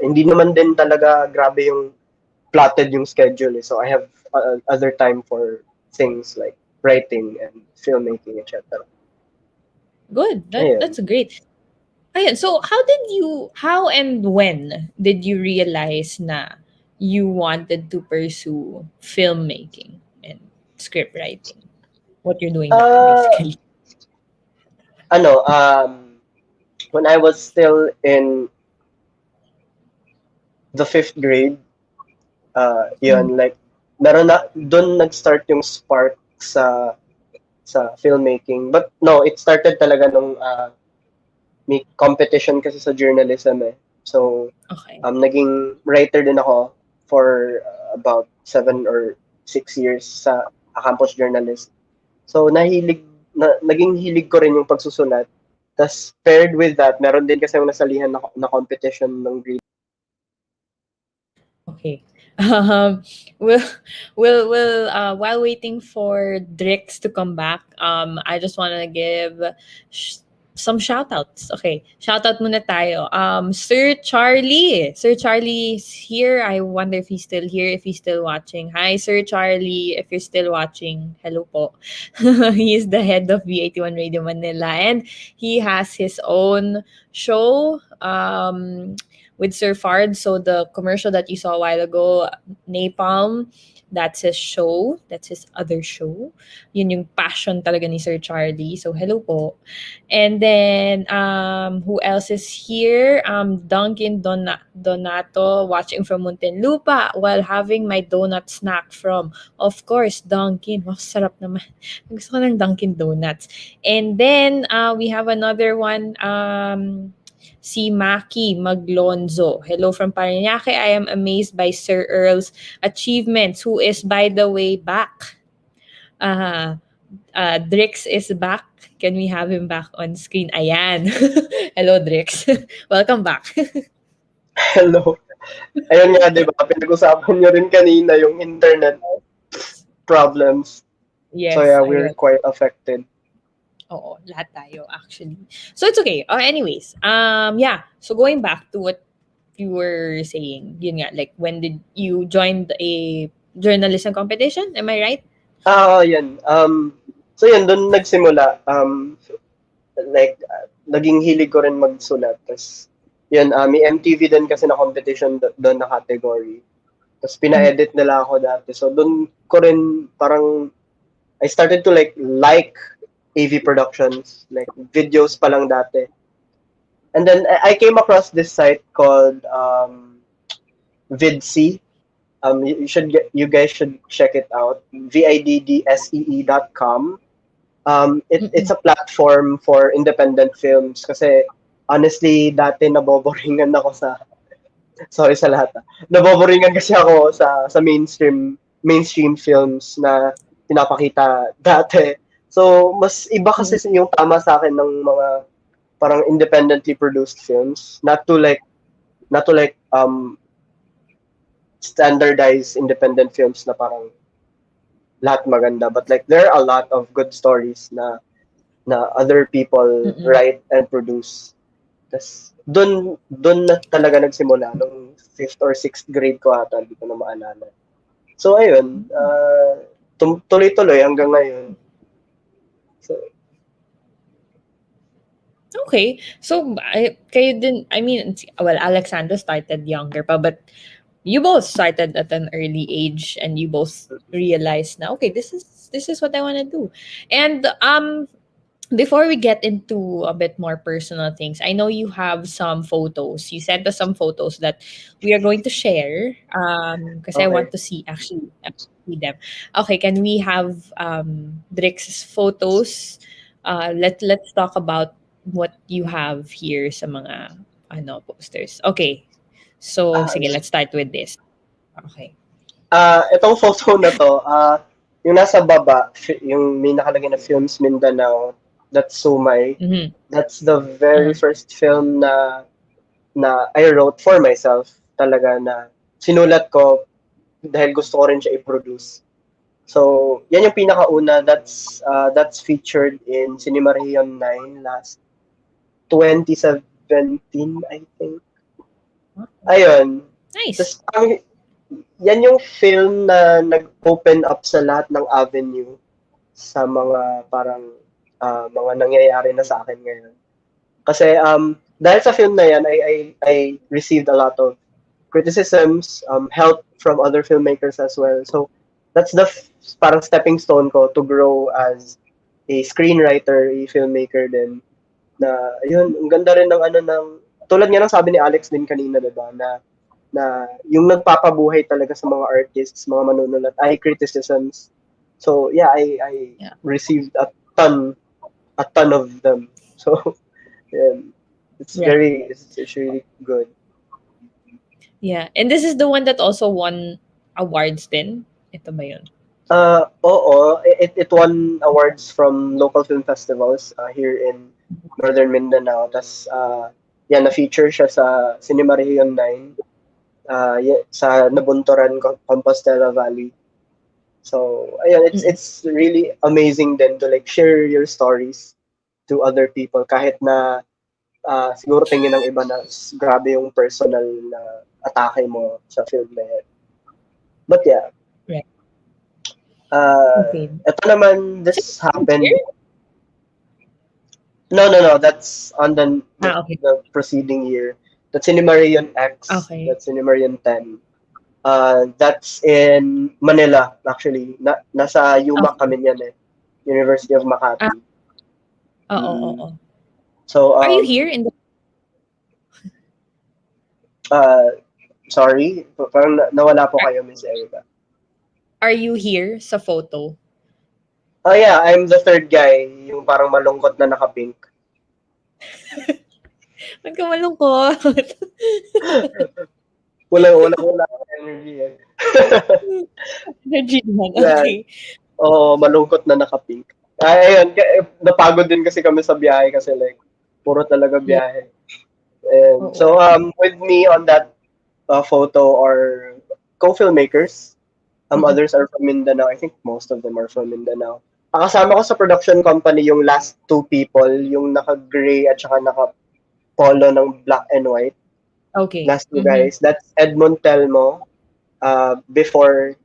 Hindi naman din talaga grabe yung plotted yung schedule. So I have other time for things like writing and filmmaking, etc. Good. Ayun. That's great. Ayan, so how and when did you realize na you wanted to pursue filmmaking and script writing? What you're doing now, basically. When I was still in the 5th grade, like, doon nag-start yung spark sa filmmaking. But no, it started talaga nung may competition kasi sa journalism eh. So, Okay. naging writer din ako for about 7 or 6 years sa campus journalist. So, naging hilig ko rin yung pagsusulat. Tapos, paired with that, meron din kasi yung nasalihan na competition ng grade. Okay. We'll while waiting for Drix to come back, I just want to give some shout-outs. Okay. Shout-out muna tayo. Sir Charlie. Sir Charlie is here. I wonder if he's still here, if he's still watching. Hi, Sir Charlie. If you're still watching, hello po. He is the head of V81 Radio Manila. And he has his own show with Sir Fard. So the commercial that you saw a while ago, Napalm, that's his show. That's his other show. Yun yung passion talaga ni Sir Charlie. So hello po. And then who else is here? Duncan Donato watching from Muntinlupa while having my donut snack from, of course, Duncan. Wow, sarap naman. Gusto ko ng Dunkin Donuts. And then we have another one, si Maki Maglonzo. Hello from Parañaque. I am amazed by Sir Earl's achievements, who is, by the way, back. Drix is back. Can we have him back on screen? Ayan. Hello, Drix. Welcome back. Hello. Ayun nga, di ba? Pinag-usapan nyo rin kanina yung internet problems. Yes. So yeah, we're quite affected. Oo, lahat tayo actually. So it's okay. Anyways, yeah. So going back to what you were saying, yun nga, like when did you join a journalism competition? Am I right? Yan. So yun, doon nagsimula. Naging hilig ko rin magsulat. Tapos, yun, may MTV din kasi na competition doon na category. Tapos pina-edit nila ako dati. So doon ko rin parang, I started to like AV productions, like videos pa lang dati. And then I came across this site called Vidsee. You guys should check it out. VIDDSEE.com. It's a platform for independent films kasi honestly dati naboboringan ako sa sorry sa lahat. Naboboringan kasi ako sa mainstream films na pinapakita dati. So mas iba kasi yung tama sa akin ng mga parang independently produced films, not to like standardized independent films na parang lahat maganda, but like there are a lot of good stories na other people write and produce. Tas doon na talaga nagsimula nung 5th or 6th grade ko ata, hindi ko na maalala. So ayun, tuloy-tuloy hanggang ngayon. So Okay. So, kayo din, I mean, well, Alexandra started younger pa, but you both started at an early age and you both realized now, okay, this is what I want to do. And before we get into a bit more personal things, I know you have some photos. You sent us some photos that we are going to share because I want to see actually see them. Okay, can we have Drix's photos? Let's talk about what you have here sa mga posters. Okay. So sige, let's start with this. Okay. Itong photo na to, yung nasa baba, yung may nakalagay na Films Mindanao, that's Sumay. That's the very first film na I wrote for myself talaga, na sinulat ko dahil gusto ko rin siya i-produce. So, yan yung pinakauna. That's featured in Cinema Region 9 last 2017, I think. Ayun. Nice. Tapos, yan yung film na nag-open up sa lahat ng avenue sa mga parang mga nangyayari na sa akin ngayon. Kasi dahil sa film na yan, I received a lot of criticisms, help from other filmmakers as well. So that's the parang stepping stone ko to grow as a screenwriter, a filmmaker din. Na yun, ang ganda rin ng tulad nga ng sabi ni Alex din kanina, diba, na yung nagpapabuhay talaga sa mga artists, mga manunulat, ay criticisms. So yeah, I received a ton of them. So yeah, it's really good. Yeah, and this is the one that also won awards din. Ito ba yun? Oo, it won awards from local film festivals here in Northern Mindanao. Tas na-feature siya sa Cinema Region 9 sa Nabunturan, Compostela Valley. So ayun, it's really amazing then to like share your stories to other people kahit na siguro tingin ng iba na grabe yung personal na atake mo sa film na yan. But yeah. Right. Okay. Ito naman, this happened. No. That's on the preceding year. That's Cinema Region X. Okay. That's Cinema Region 10. That's in Manila, actually. Nasa UMAC kami yan eh. University of Makati. Oo. So, are you here in the... sorry, parang nawala po kayo, Miss Erika. Are you here sa photo? Oh yeah, I'm the third guy, yung parang malungkot na naka-pink. Huwag ka malungkot. Wala energy eh. Energy naman, okay. Oo, malungkot na naka-pink. Ayun, napagod din kasi kami sa biyahe kasi like, puro talaga biyahe. And so, with me on that photo are co-filmmakers. Others are from Mindanao. I think most of them are from Mindanao. Kasama ko sa production company yung last two people, yung naka-gray at saka naka-polo ng black and white. Okay. Last two guys. That's Edmond Telmo. Before,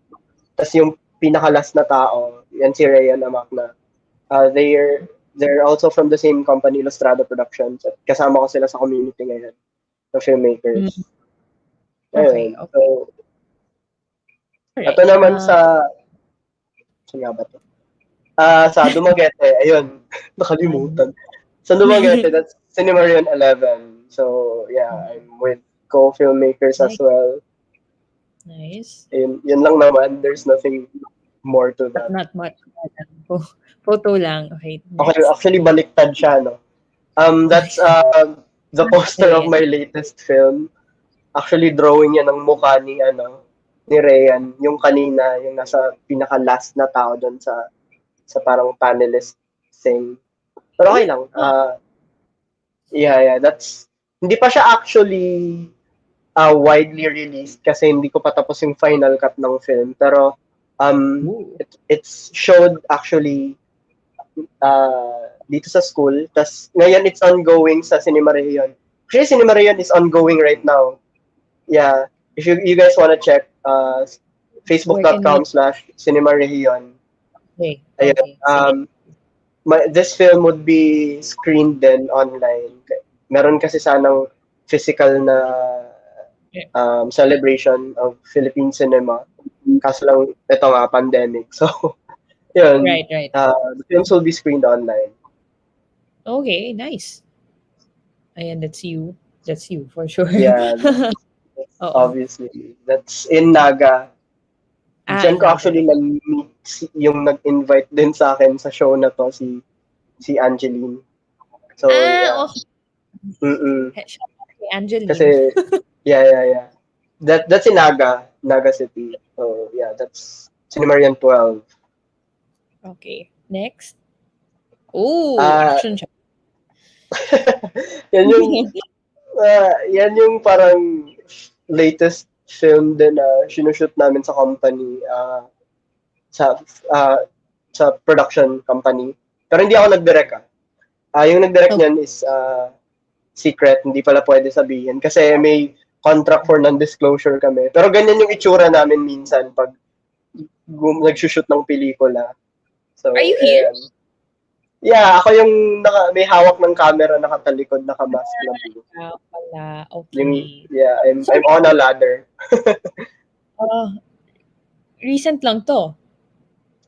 tas yung pinaka-last na tao, yan si Reyes na. They're also from the same company, Ilustrado Productions. At kasama ko sila sa community ngayon, the filmmakers. Okay. So, ito naman sa... Saan nga ba ito? Sa Dumaguete, ayun, nakalimutan. Sa Dumaguete, that's Cinemarion 11. So, yeah, I'm with co-filmmakers as Nice. well. Nice. Yun lang naman. There's nothing more to But that. not much. Photo lang. Okay, Okay, next. actually, baliktad siya, no? That's the poster of my latest film. Actually, drawing yan ng mukha ni Ryan, yung kanina, yung nasa pinaka-last na tao doon sa parang panelist thing. Pero okay lang. Yeah, that's hindi pa siya actually widely released kasi hindi ko pa tapos yung final cut ng film. Pero it's showed actually dito sa school. Tas ngayon it's ongoing sa Cinema Rayon. Actually, Cinema Rayon is ongoing right now. Yeah. If you guys wanna check, facebook.com/Cinema Rayon. Okay. Ayun. Sige. This film would be screened then online. Meron kasi sanang physical na celebration of Philippine cinema. Kaso lang, ito nga, pandemic. So, yun. Right. The films will be screened online. Okay, nice. Ayan, that's you. That's you, for sure. Yeah. Obviously. That's in Naga. Diyan ko actually nag-meet yung nag-invite din sa akin sa show na to, si Angeline. So, yeah. Okay. Angeline. Kasi, yeah. That's in Naga City. So, yeah, that's Cinemarion 12. Okay. Next. Oh, action siya. Yan yung parang latest film din na sinushoot namin sa company, sa production company. Pero hindi ako nag-direct. Yung nag-direct niyan is secret, hindi pala pwede sabihin kasi may contract for non-disclosure kami. Pero ganyan yung itsura namin minsan pag nag-shoot ng pelikula. So, are you here? Yeah, ako yung may hawak ng camera, nakatalikod, nakamask na blue. Pala. Okay. I'm on a ladder. Recent lang to.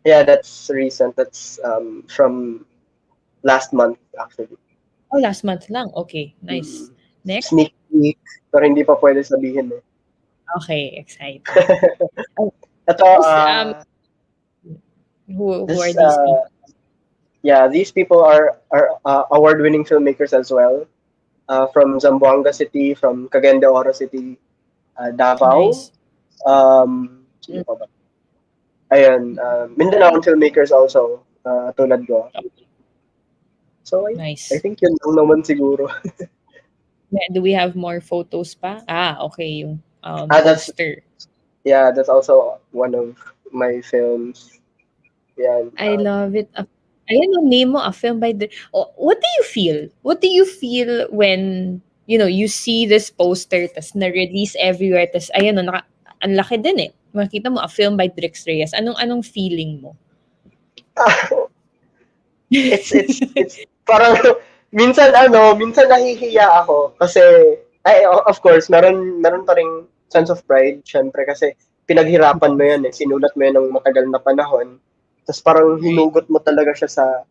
Yeah, that's recent. That's from last month, actually. Oh, last month lang. Okay, nice. Next. Sneak peek, pero hindi pa pwede sabihin eh. Okay, excited. Ito, who are these people? Yeah, these people are award-winning filmmakers as well. From Zamboanga City, from Cagayan de Oro City, Davao. Nice. Sino pa ba? Ayun, Mindanao filmmakers also, tulad ko. So, Nice. I think yun lang naman siguro. Do we have more photos pa? Okay, yung poster. That's also one of my films. Yan. I love it. Ayan yung name mo, a film by the... what do you feel? What do you feel when, you see this poster, tas na-release everywhere, tas ayan, ang laki din eh. Makita mo, a film by Hendrix Reyes. Anong feeling mo? It's parang, minsan nahihiya ako kasi, of course, meron pa ring sense of pride, syempre, kasi pinaghirapan mo yan eh, sinulat mo yan ng matagal na panahon. Tapos parang hinugot mo talaga siya sa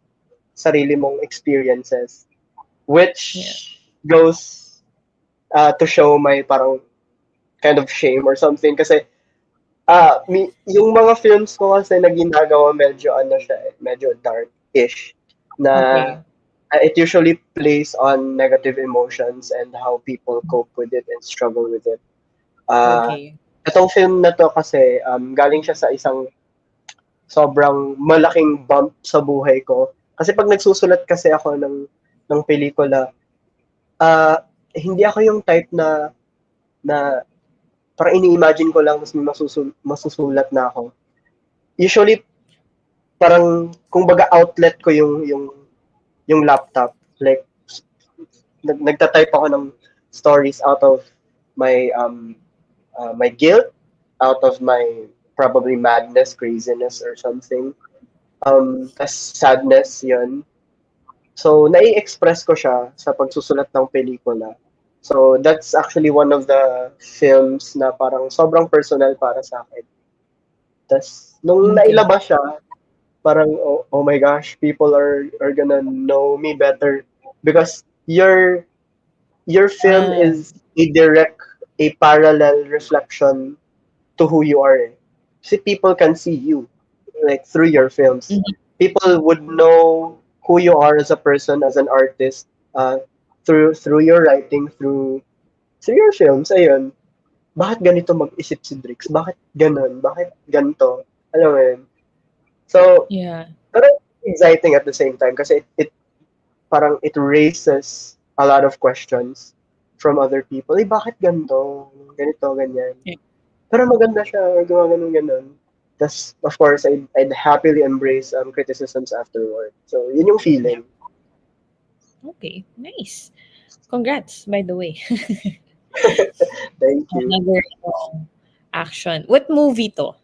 sarili mong experiences. Which goes to show my parang kind of shame or something. Kasi yung mga films ko kasi na ginagawa medyo medyo dark-ish. Na it usually plays on negative emotions and how people cope with it and struggle with it. Itong film na to kasi galing siya sa isang sobrang malaking bump sa buhay ko. Kasi pag nagsusulat kasi ako ng pelikula, hindi ako yung type na parang ini-imagine ko lang mas masusulat na ako. Usually, parang kung baga outlet ko yung laptop. Like, nagtatype ako ng stories out of my my guilt, out of my probably madness, craziness, or something. Tas sadness, yun. So, nai-express ko siya sa pagsusulat ng pelikula. So, that's actually one of the films na parang sobrang personal para sa akin. Tas, nung nailabas siya, parang oh my gosh, people are gonna know me better because your film Ah, is a parallel reflection to who you are. See, people can see you like through your films. mhm. People would know who you are as a person, as an artist, uh, through your writing, through your films. Ayun, bakit ganito mag-isip si Drix? Bakit ganon? Bakit ganito? Alam mo yun? So, Yeah. pero exciting at the same time kasi it parang it raises a lot of questions from other people. Eh, bakit ganito? Ganito, ganyan. Yeah. Pero maganda siya, gawa ganun, ganun. Tas, of course, I'd happily embrace criticisms afterward. So, yun yung Yeah. feeling. Okay. Nice. Congrats, by the way. Thank you. Another action. What movie to?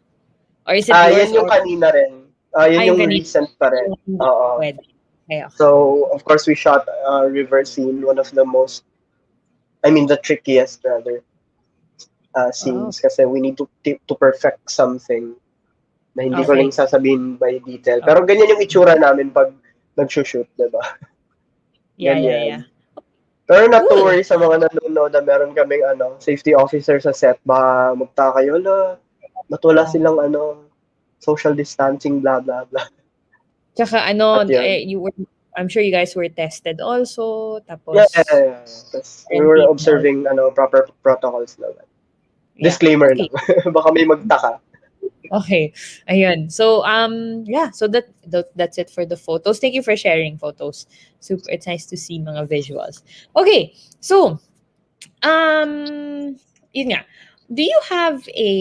Or is it yours Yan yung or kanina rin. Yun yung yung ganito? recent pa rin. Yung hindi Oo. pwede. Okay, okay. So, of course, we shot river scene, one of the most, the trickiest rather, Oh, scenes kasi we need to perfect something na hindi ko lang okay. sasabihin by detail. Okay. Pero ganyan yung itsura namin pag nag-shoot, diba? Yeah, yeah, yeah. Ganyan. Pero not to Cool. worry sa mga nanonood na meron kaming safety officer sa set. Baka magtaka kayo na ba't wala Oh. silang social distancing, blah, blah, blah. Tsaka At yun. I'm sure you guys were tested also. Yeah, Tapos, yeah, yeah. Tapos we were quarantine also. observing proper protocols naman. Yeah. Disclaimer Okay. lang. Baka may magtaka. Okay. Ayun. So, yeah. So that's it for the photos. Thank you for sharing photos. Super. It's nice to see mga visuals. Okay. So, yun nga. Do you have a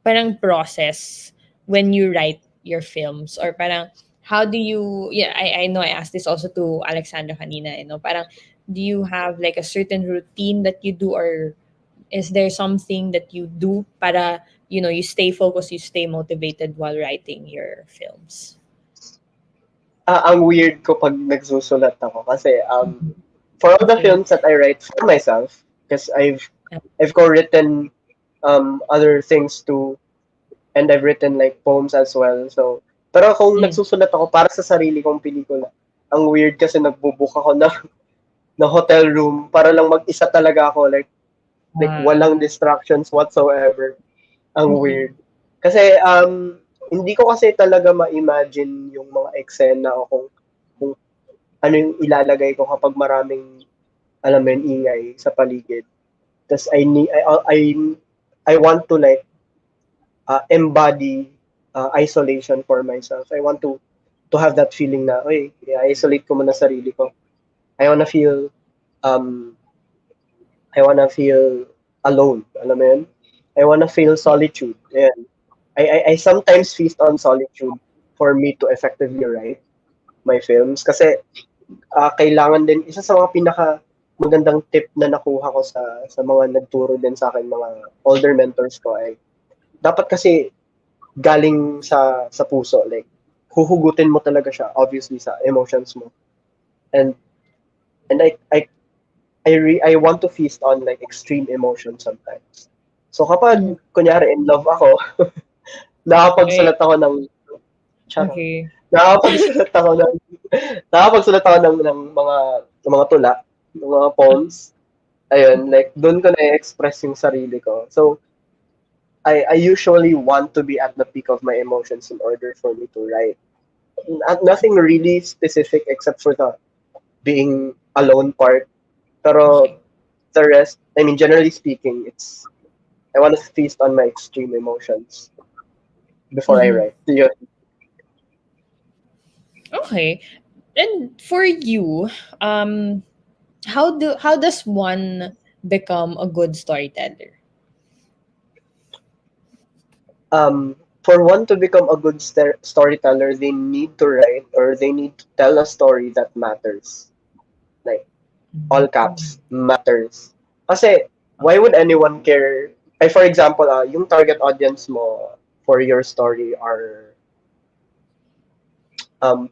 parang process when you write your films or parang how do you I know I asked this also to Alexandra kanina, parang do you have like a certain routine that you do or is there something that you do para you stay focused, you stay motivated while writing your films? Ang weird ko pag nagsusulat ako kasi Mhm. for all the Okay. films that I write for myself, because I've co-written other things too, and I've written like poems as well. So, pero kung Mm. nagsusulat ako para sa sarili kong pelikula, ang weird kasi nagbo-book ako ng hotel room para lang mag-isa talaga ako, like walang Ah, distractions whatsoever. Ang mm-mm. weird. Kasi hindi ko kasi talaga ma-imagine yung mga eksena o kung ano yung ilalagay ko kapag maraming alam mo yun, ingay sa paligid. Tapos I want to like embody isolation for myself. I want to have that feeling na, oy, i-isolate ko muna sarili ko. I wanna feel um I wanna feel alone. Alam mo yun? I wanna feel solitude. Ayan. I sometimes feast on solitude for me to effectively write my films kasi kailangan din isa sa mga pinaka magandang tip na nakuha ko sa mga nagturo din sa akin mga older mentors ko ay dapat kasi galing sa puso like huhugutin mo talaga siya obviously sa emotions mo and I want to feast on like extreme emotions sometimes. So Mm. kapag kunyari in love ako, Right. nakakapagsulat ako ng charot. Okay. Nakakapagsulat ako ng nakakapagsulat ako ng mga tula, ng mga poems. Ayun, like doon ko na-express yung sarili ko. So I usually want to be at the peak of my emotions in order for me to write. Nothing really specific except for the being alone part. Pero Okay. the rest, generally speaking, I want to feast on my extreme emotions before I Mhm. write. Yun. Okay. And for you, how does one become a good storyteller? For one to become a good storyteller, they need to write or they need to tell a story that matters. Like, all caps, matters. Kasi, why would anyone care? For example, yung target audience mo for your story are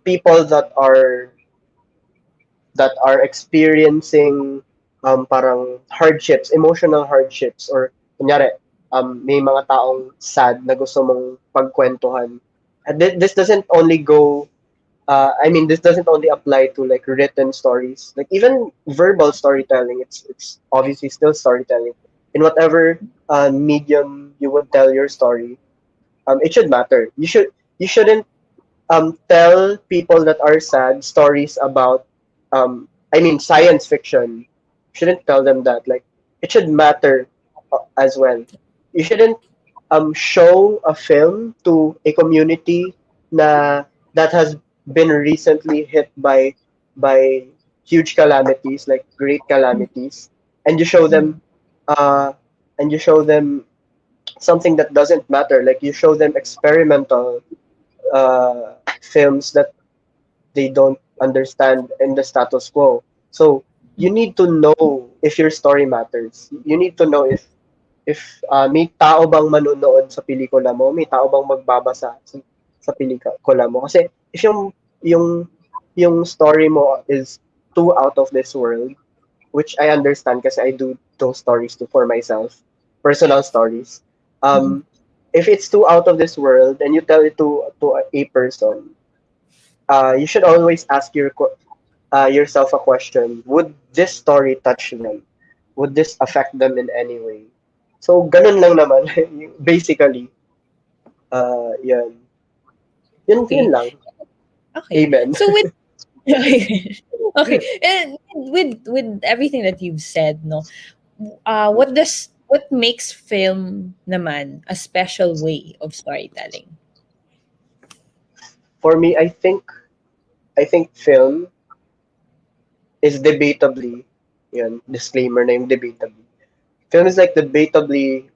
people that are experiencing parang hardships, emotional hardships, or kunyari, may mga taong sad na gusto mong pagkwentuhan. And this doesn't only go. This doesn't only apply to like written stories. Like even verbal storytelling, it's obviously still storytelling. In whatever medium you would tell your story, it should matter. You shouldn't tell people that are sad stories about science fiction. Shouldn't tell them that. Like it should matter as well. You shouldn't show a film to a community na that has been recently hit by huge calamities, like great calamities, and you show them uh and you show them something that doesn't matter. Like you show them experimental films that they don't understand in the status quo. So you need to know if your story matters. You need to know if may tao bang manonood sa pelikula mo, may tao bang magbabasa sa pelikula mo. Kasi if yung yung story mo is too out of this world, which I understand kasi I do those stories too for myself, personal stories. If it's too out of this world and you tell it to a person, you should always ask yourself a question: would this story touch them? Would this affect them in any way? So ganun lang naman basically. Yan. Yun Okay. lang. Okay. Amen. So with okay, and with everything that you've said, no, what makes film naman a special way of storytelling? For me, I think film is debatably, yan, disclaimer na yung debatably. Film is like debatably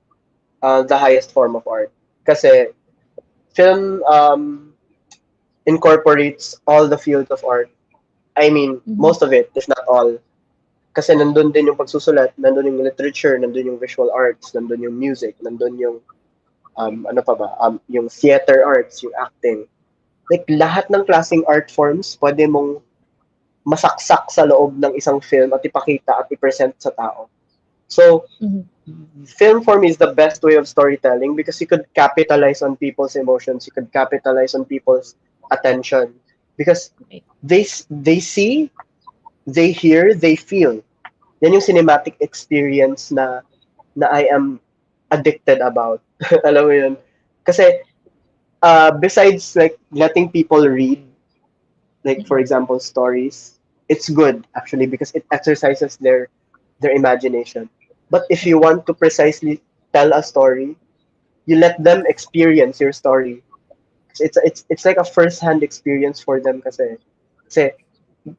the highest form of art. Kasi film incorporates all the fields of art. I mean, most of it, if not all. Kasi nandun din yung pagsusulat, nandun yung literature, nandun yung visual arts, nandun yung music, nandun yung ano pa ba, yung theater arts, yung acting. Like lahat ng klaseng art forms, pwede mong masaksak sa loob ng isang film at ipakita at i-present sa tao. So, film for me is the best way of storytelling because you could capitalize on people's emotions, you could capitalize on people's attention because they see, they hear, they feel. Yan yung cinematic experience na I am addicted about. Alam mo yun? Kasi besides like letting people read, like for example stories, it's good actually because it exercises their imagination. But if you want to precisely tell a story, you let them experience your story. It's like a first-hand experience for them kasi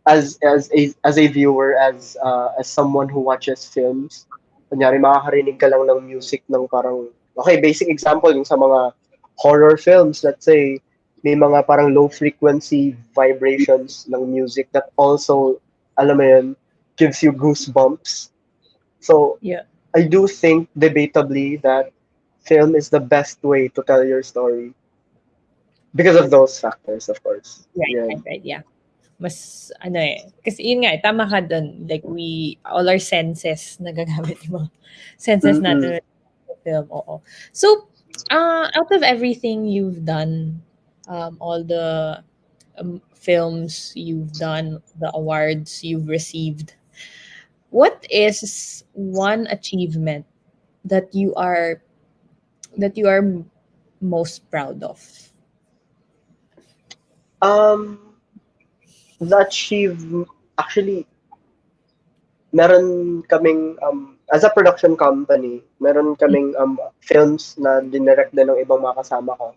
as a viewer, as someone who watches films, kunyari makakarinig ka lang ng music ng parang, okay, basic example yung sa mga horror films, let's say, may mga parang low frequency vibrations ng music that also, alam mo yun, gives you goosebumps. So, Yeah. I do think debatably that film is the best way to tell your story because of those factors, of course. Yeah. Right, yeah. Mas ano kasi yun nga tama ka dun. Like all our senses nagagamit yung mga senses natin sa film. Oo. So, out of everything you've done, all the films you've done, the awards you've received, what is one achievement that you are most proud of? The achieve actually meron kaming as a production company, meron kaming films na dinirect din ng ibang mga kasama ko.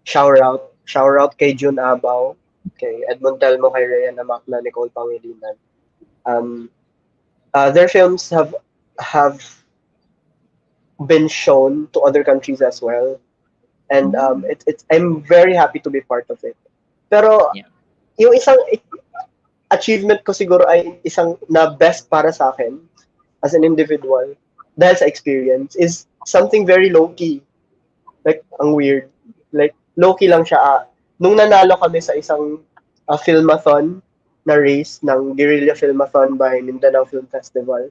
Shout out kay June Abaw, kay Edmond Telmo, kay Reyes Amak na Nicole Pangilinan. Their films have been shown to other countries as well, and it's I'm very happy to be part of it. Pero yung isang achievement ko siguro ay isang na best para sa akin as an individual dahil sa experience is something very low-key. Like, ang weird. Like, low-key lang siya. Nung nanalo kami sa isang filmathon na race ng Guerrilla Filmathon by Mindanao Film Festival,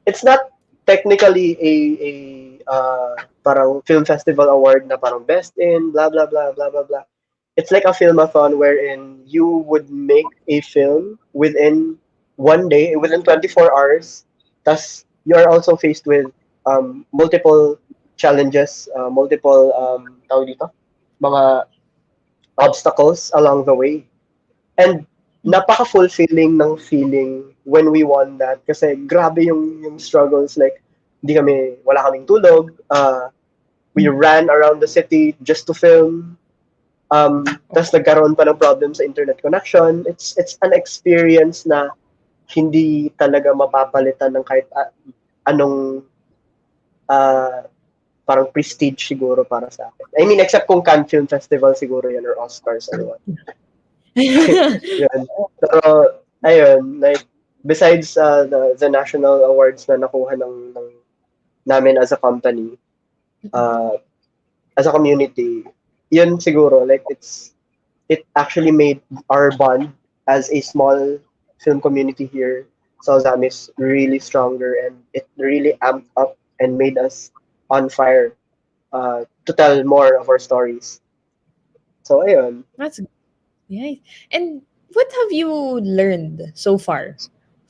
it's not technically a parang film festival award na parang best in blah blah blah blah blah blah. It's like a filmathon wherein you would make a film within one day, within 24 hours. Thus, you are also faced with multiple challenges, multiple tawag dito, mga obstacles along the way. And napaka-fulfilling ng feeling when we won that kasi grabe yung struggles, like wala kaming tulog, we ran around the city just to film. Tapos nagkaroon pa ng problem sa internet connection. It's an experience na hindi talaga mapapalitan ng kahit anong parang prestige siguro para sa akin. I mean, except kung Cannes Film Festival siguro yan or Oscars or what. Yun. Pero, ayun, like, besides the national awards na nakuha ng namin as a company, as a community, yun siguro, like, it actually made our bond as a small film community here sa Ozamis really stronger, and it really amped up and made us on fire to tell more of our stories. So, ayun. That's yeah. And what have you learned so far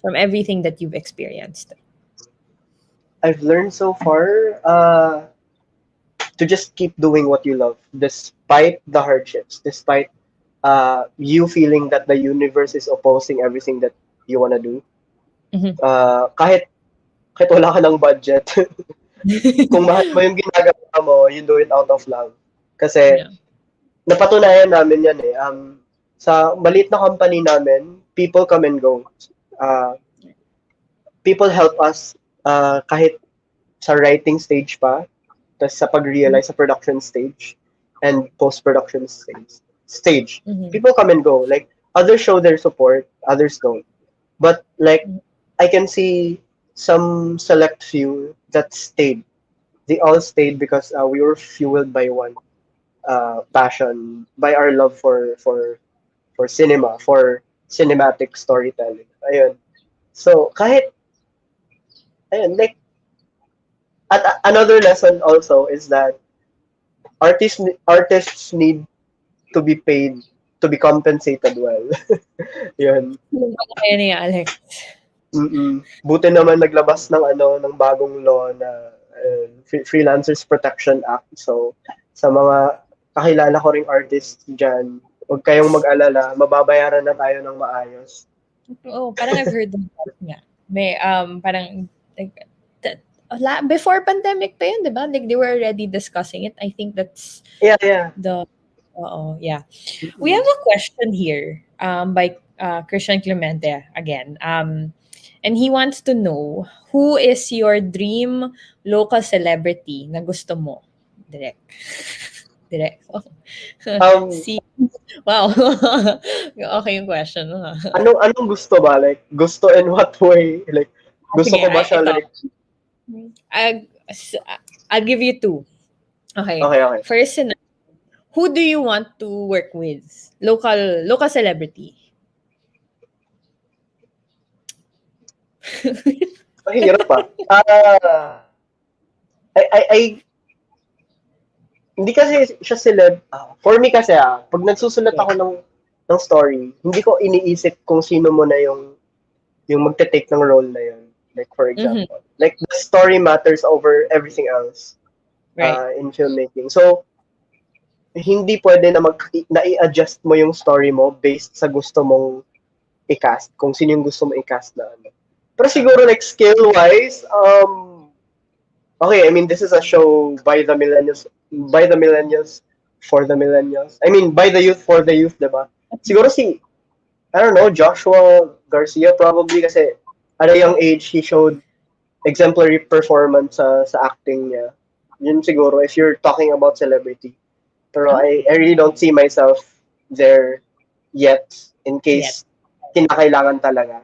from everything that you've experienced? I've learned so far to just keep doing what you love despite the hardships, despite you feeling that the universe is opposing everything that you want to do. Mhm. Kahit wala ka ng budget, kung mahal mo yung ginagawa mo, you do it out of love. Kasi Yeah. napatunayan namin yan eh. Sa maliit na company namin, people come and go. People help us kahit sa writing stage pa, tas sa pag-realize sa production stage and post-production stage. Mhm. People come and go. Like, others show their support, others don't. But, like, I can see some select few that stayed. They all stayed because we were fueled by one passion, by our love for cinema, for cinematic storytelling. Ayun. So, like, another lesson also is that artists need to be paid, to be compensated well. Yun. Kaya niya, Alex. Buti naman naglabas ng bagong law na Freelancers Protection Act. So, sa mga kakilala ko ring artists dyan, huwag kayong mag-alala, mababayaran na tayo ng maayos. Oh, parang I've heard of that nga. May parang like before pandemic pa yun, 'di ba? Like they were already discussing it. I think that's Yeah. the yeah. We have a question here by Christian Clemente again. And he wants to know, who is your dream local celebrity na gusto mo? Direct. See. Wow. Okay yung question. Anong gusto ba? Like, gusto in what way? Like, gusto Sige, ko ba siya ito. like... I'll give you two. Okay. Okay. First, who do you want to work with? Local celebrity. Mahirap pa. Hindi kasi siya celeb. For me kasi pag nagsusulat ako ng story, hindi ko iniisip kung sino mo na yung magte-take ng role na yun. Like, for example. Like, the story matters over everything else in filmmaking. So, hindi pwede na i-adjust mo yung story mo based sa gusto mong i-cast, kung sino yung gusto mo i-cast na ano. Pero siguro, like, skill-wise, okay, I mean, this is a show by the millennials, for the millennials. I mean, by the youth, for the youth, diba? Siguro I don't know, Joshua Garcia probably, kasi at a young age, he showed exemplary performance sa acting niya. Yun siguro, if you're talking about celebrity. Pero I really don't see myself there yet, in case kinakailangan talaga.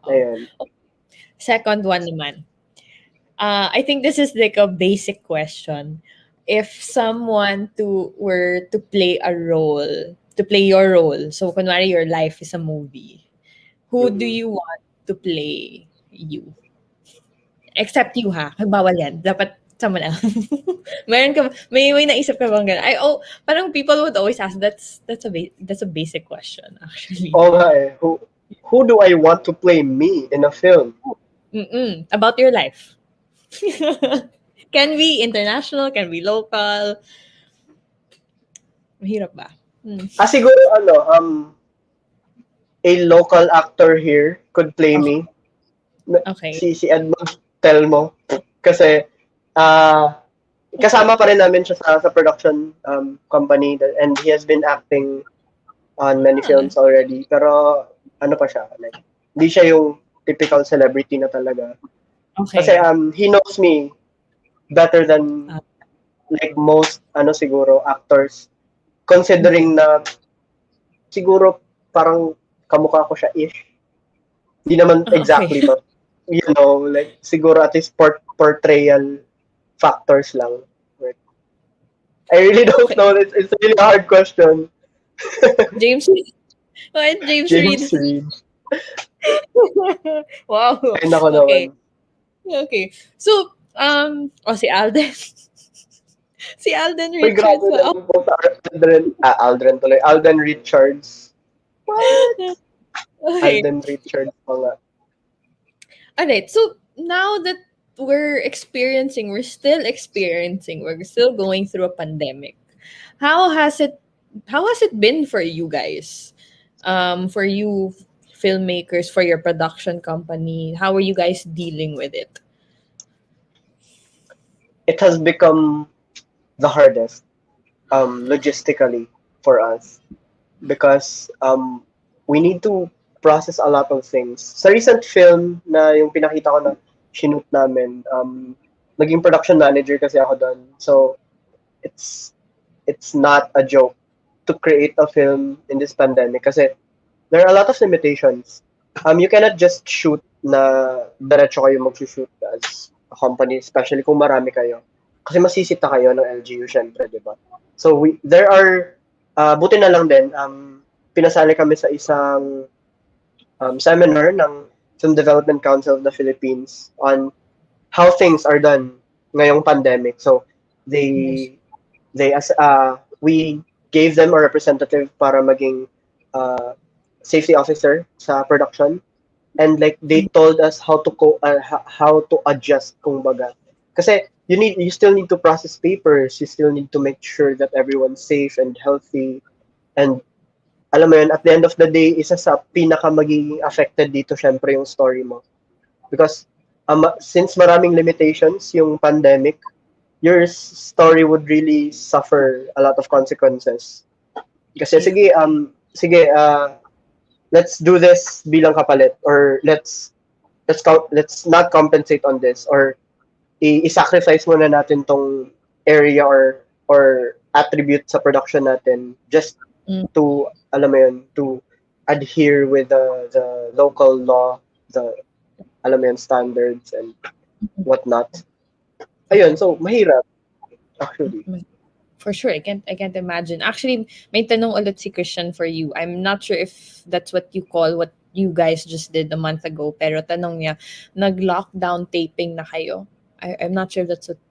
Ayun. Second one naman. I think this is like a basic question. If someone were to play a role, to play your role, so kunwari your life is a movie, who do you want to play you? Except you ha, bawal yan. Dapat someone else. may naisip ka bang gano'n? Parang people would always ask, that's a basic question actually. Oo nga eh. Who do I want to play me in a film? About your life. Can be international, can be local. Mahirap ba? Siguro a local actor here could play me. Okay. Si Edmond Telmo. Kasi kasama pa rin namin siya sa production company and he has been acting on many films already. Pero ano pa siya, like hindi siya yung typical celebrity na talaga. Okay. Kasi he knows me better than like most siguro actors, considering na siguro parang kamukha ko siya ish. Hindi naman exactly, but you know, like siguro at least portrayal factors lang. Like, I really don't know. It's a really hard question. James Reid. James Reid. Wow. Ay, nako naman. Okay. So, si Alden. Si Alden Uy, Richards. grabe naman po sa Alden tuloy. Alden Richards. What? Okay. Alden Richards pa nga. Alright, so now that we're still going through a pandemic. How has it been for you guys? For you filmmakers, for your production company, how are you guys dealing with it? It has become the hardest logistically for us because we need to process a lot of things. Sa recent film na yung pinakita ko na shoot namin, naging production manager kasi ako doon. So it's not a joke to create a film in this pandemic kasi there are a lot of limitations. You cannot just shoot na diretso kayo mag-shoot as a company, especially kung marami kayo. Kasi masisita kayo ng LGU, syempre, di ba? So, there are, buti na lang din, pinasali kami sa isang seminar ng Film Development Council of the Philippines on how things are done ngayong pandemic. So, we gave them a representative para maging safety officer sa production, and like they told us how to adjust kumbaga kasi you still need to process papers, you still need to make sure that everyone's safe and healthy, and alam mo yun, at the end of the day, isa sa pinaka magiging affected dito syempre yung story mo because since maraming limitations yung pandemic, your story would really suffer a lot of consequences kasi sige let's do this bilang kapalit, or let's not compensate on this, or i-sacrifice muna natin tong area or attribute sa production natin just to alam mo yun, to adhere with the local law, the alam mo yun, standards and whatnot. Ayun, so mahirap actually. For sure, I can't imagine. Actually, may tanong ulit si Christian for you. I'm not sure if that's what you call what you guys just did a month ago. Pero tanong niya, nag-lockdown taping na kayo? I'm not sure if that's what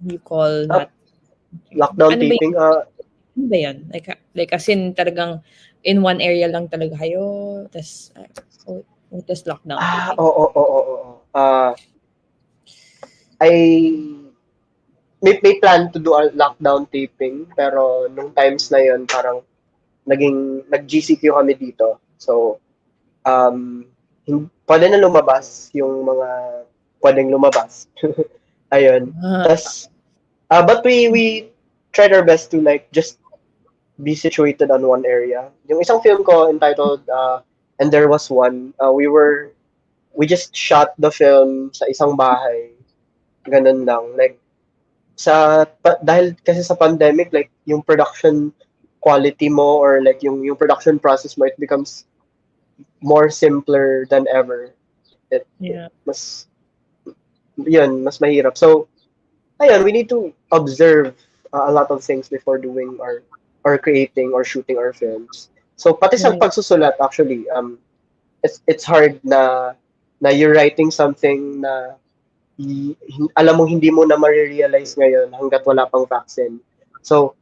you call that. Lockdown taping? Ano ba yan? Like as in talagang in one area lang talaga kayo? Tas lockdown taping? Oo. May plan to do a lockdown taping, pero nung times na yun, parang nag-GCQ kami dito. So, pwede na lumabas yung mga pwedeng lumabas. Ayun. But we tried our best to like just be situated on one area. Yung isang film ko entitled And There Was One, we just shot the film sa isang bahay. Ganun lang. Like, dahil kasi sa pandemic, like yung production quality mo or like yung production process mo, it becomes more simpler than ever. Mas mahirap. So ayun, we need to observe a lot of things before doing or creating or shooting our films. So pati sa pagsusulat actually, it's hard na you're writing something na alam mo hindi mo na ma-realize ngayon hanggat wala pang vaccine. So,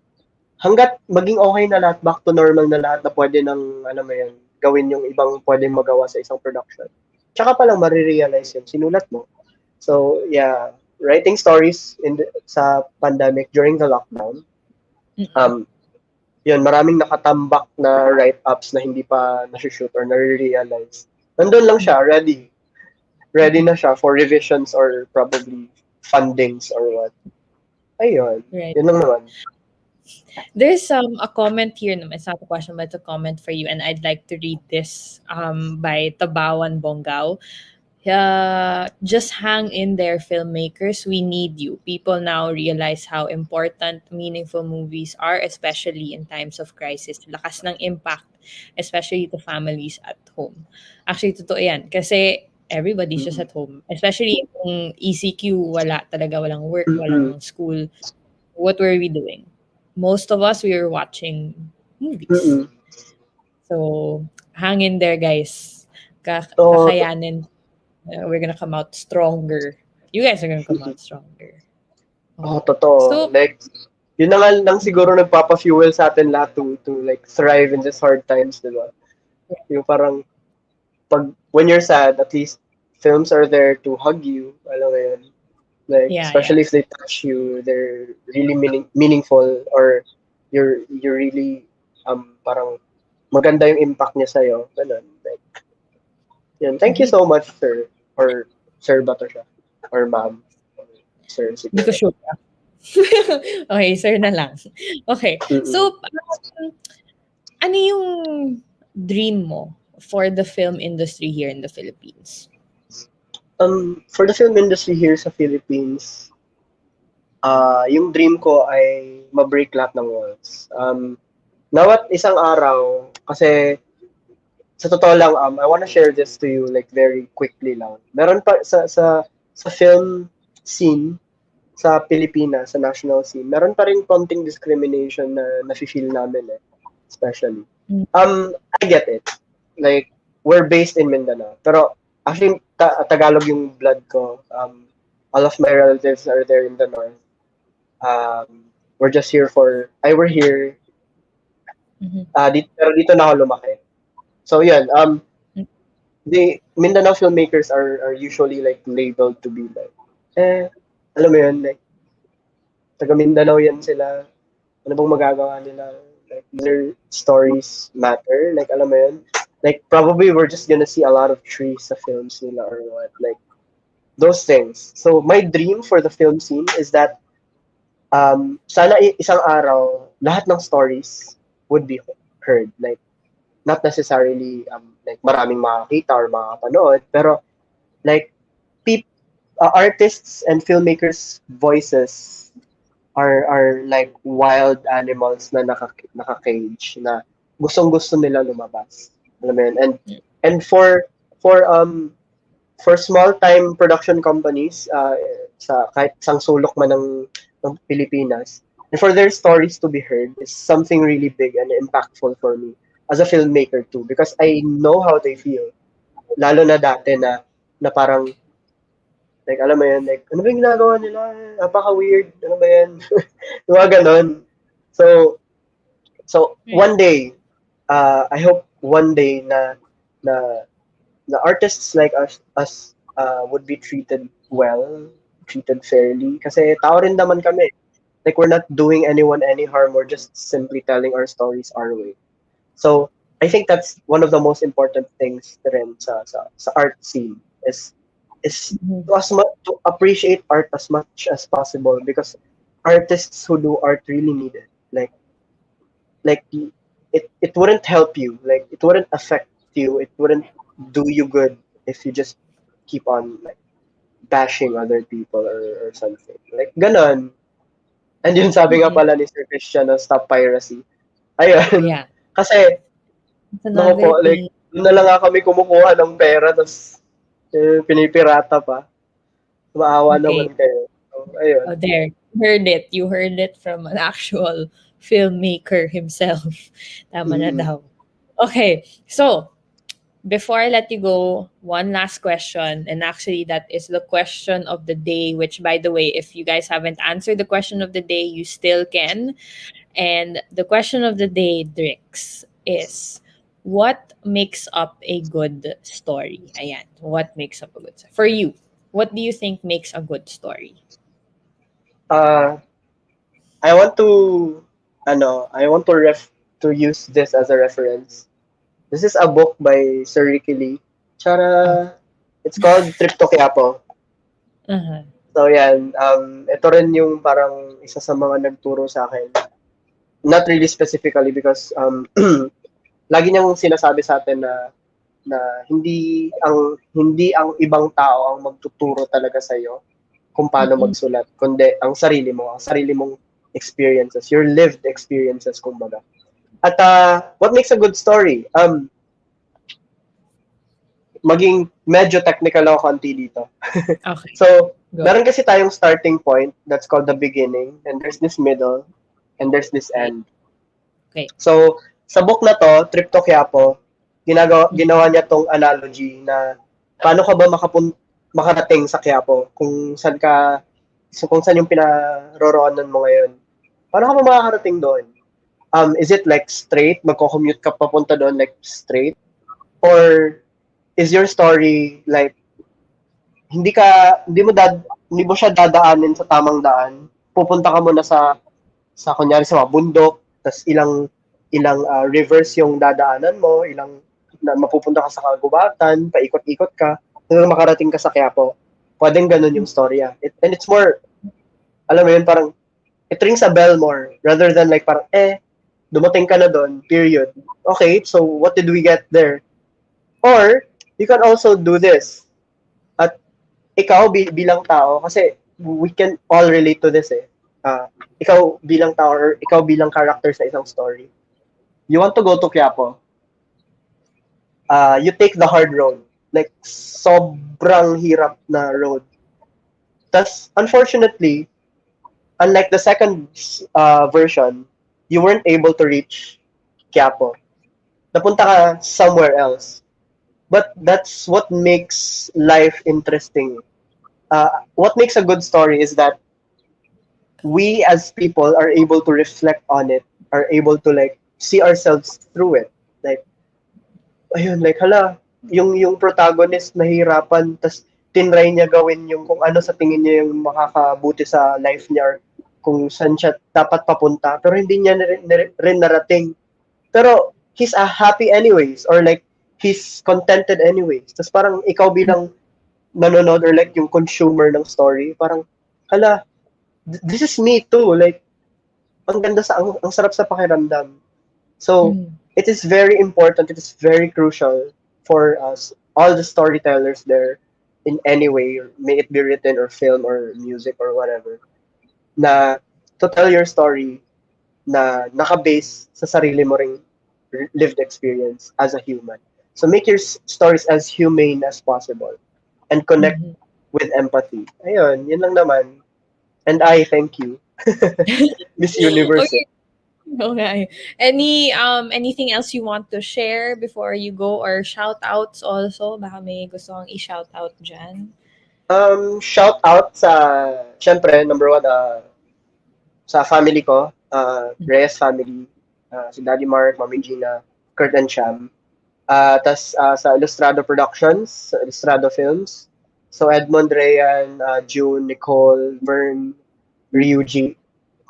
hanggat maging okay na lahat, back to normal na lahat na pwede nang, alam mo yan, gawin yung ibang pwedeng magawa sa isang production. Tsaka pa lang marirealize yun, sinulat mo. So, yeah, writing stories sa pandemic during the lockdown, yun, maraming nakatambak na write-ups na hindi pa nasushoot or nare-realize. Nandun lang siya, ready. Ready na siya for revisions or probably fundings or what. Ayun, Right. yun lang naman. There's a comment here naman. It's not a question, but it's a comment for you. And I'd like to read this by Tabawan Bongao. Just hang in there, filmmakers. We need you. People now realize how important meaningful movies are, especially in times of crisis. Lakas ng impact, especially to families at home. Actually, totoo yan. Kasi everybody's just at home. Especially kung ECQ, walang work, walang school. What were we doing? Most of us, we were watching movies. So, hang in there, guys. Kakayanin. We're gonna come out stronger. You guys are gonna come out stronger. Totoo. So, like, yun na nga lang siguro nagpapa-fuel sa atin lahat to like thrive in these hard times, di ba? Yung parang, when you're sad, at least films are there to hug you. Alam mo yun? Like, especially if they touch you, they're really meaningful, or you're really parang maganda yung impact niya sa'yo. Ganun. Like, yun. Thank you so much, sir. Or sir ba to siya? Or ma'am? Sir, hindi ko sure. Okay, sir na lang. Okay. So, ano yung dream mo for the film industry here in the Philippines? For the film industry here sa Philippines, yung dream ko ay ma-break lahat ng walls. Nawat isang araw, kasi sa totoo lang, I want to share this to you like very quickly lang. Meron pa sa film scene sa Pilipinas, sa national scene, meron pa rin konting discrimination na nafe-feel namin especially. I get it. Like, we're based in Mindanao. Pero actually, Tagalog yung blood ko. All of my relatives are there in the north. We're just here we're here. Pero dito na ako lumaki. So yun, the Mindanao filmmakers are usually like labeled to be like, alam mo yun, like, taga Mindanao yan sila. Ano bang magagawa nila? Like, their stories matter. Like, alam mo yun? Like, probably we're just gonna see a lot of trees sa films nila or what. Like, those things. So, my dream for the film scene is that sana isang araw, lahat ng stories would be heard. Like, not necessarily like maraming makakita or makakapanood, pero like artists and filmmakers' voices are like wild animals na naka-cage na gustong-gusto nila lumabas. Alam mo yun? And for small time production companies sa kahit isang sulok man ng Pilipinas, and for their stories to be heard is something really big and impactful for me as a filmmaker too, because I know how they feel. Lalo na dati na parang, like, alam mo yan, like, ano ba yung ginagawa nila? Napaka-weird. Ano ba yan? Mga ganon. So one day, I hope one day na artists like us would be treated well, treated fairly. Kasi tao rin naman kami. Like, we're not doing anyone any harm. We're just simply telling our stories our way. So, I think that's one of the most important things rin sa art scene is to appreciate art as much as possible, because artists who do art really need it. Like it wouldn't help you. Like, it wouldn't affect you. It wouldn't do you good if you just keep on like bashing other people or something. Like, ganon. And yun, sabi nga pala ni Sir Christian, stop piracy. Ayun. Yeah. Kasi, naku po, like, doon na lang nga kami kumukuha ng pera, tapos pinipirata pa. Maawa naman kayo. So, ayun. Oh, there. You heard it from an actual filmmaker himself. Tama na daw. Okay, so, before I let you go, one last question. And actually, that is the question of the day, which, by the way, if you guys haven't answered the question of the day, you still can. And the question of the day, Drix, is what makes up a good story? Ayan. What makes up a good story? For you, what do you think makes a good story? Uh, I want to, to use this as a reference. This is a book by Sir Ricky Lee. Oh. Chara, it's called Trip to Quiapo. Uh-huh. So yan, ito rin yung parang isa sa mga nagturo sa akin. Not really specifically because lagi niyang sinasabi sa atin na hindi ang ibang tao ang magtuturo talaga sa iyo kung paano Mm-mm. magsulat, kundi ang sarili mong experiences, your lived experiences kumbaga. At what makes a good story? Maging medyo technical ako konti dito. Okay. So, Go. meron kasi tayong starting point that's called the beginning, and there's this middle, and there's this end. Okay. So, sa book na to, Trip to Quiapo, ginawa niya tong analogy na paano ka ba makarating sa Quiapo kung saan yung pinaroroonan mo ngayon. Paano ka ba makakarating doon? Is it like straight? Magko-commute ka papunta doon like straight? Or is your story like hindi mo siya dadaanin sa tamang daan? Pupunta ka muna sa kunyari sa mga bundok, tas ilang rivers yung dadaanan mo, mapupunta ka sa kagubatan, paikot-ikot ka, hanggang makarating ka sa Quiapo. Pwedeng ganun yung storya. And it's more, alam mo yun, parang, it rings a bell more, rather than like parang, dumating ka na doon, period. Okay, so what did we get there? Or, you can also do this. At ikaw bilang tao, kasi we can all relate to this ikaw bilang tao or ikaw bilang character sa isang story. You want to go to Quiapo. You take the hard road. Like, sobrang hirap na road. Tas, unfortunately, unlike the second version, you weren't able to reach Quiapo. Napunta ka somewhere else. But that's what makes life interesting. What makes a good story is that we as people are able to reflect on it, are able to like see ourselves through it. Like, ayun, like, hala, yung protagonist nahihirapan, tas tinry niya gawin yung kung ano sa tingin niya yung makakabuti sa life niya or kung saan siya dapat papunta, pero hindi niya rin narating. Pero he's happy anyways, or like, he's contented anyways. Tas parang ikaw bilang nanonood or like yung consumer ng story, parang, hala, this is me too. Like, ang ganda ang sarap sa pakiramdam. So, it is very important, it is very crucial for us, all the storytellers there, in any way, may it be written or film or music or whatever, na to tell your story na naka-base sa sarili mo ring lived experience as a human. So make your stories as humane as possible and connect with empathy. Ayun, yun lang naman. And I thank you. Miss Universe. Okay. Anything else you want to share before you go, or shout outs also? Baka may gusto kang i-shout out dyan. Shout out syempre, number one, sa family ko, Reyes family, si Daddy Mark, Mami Gina, Kurt and Sham. Tas sa Ilustrado Productions, sa Ilustrado Films. So Edmond, Rayan, June, Nicole, Vern, Ryuji,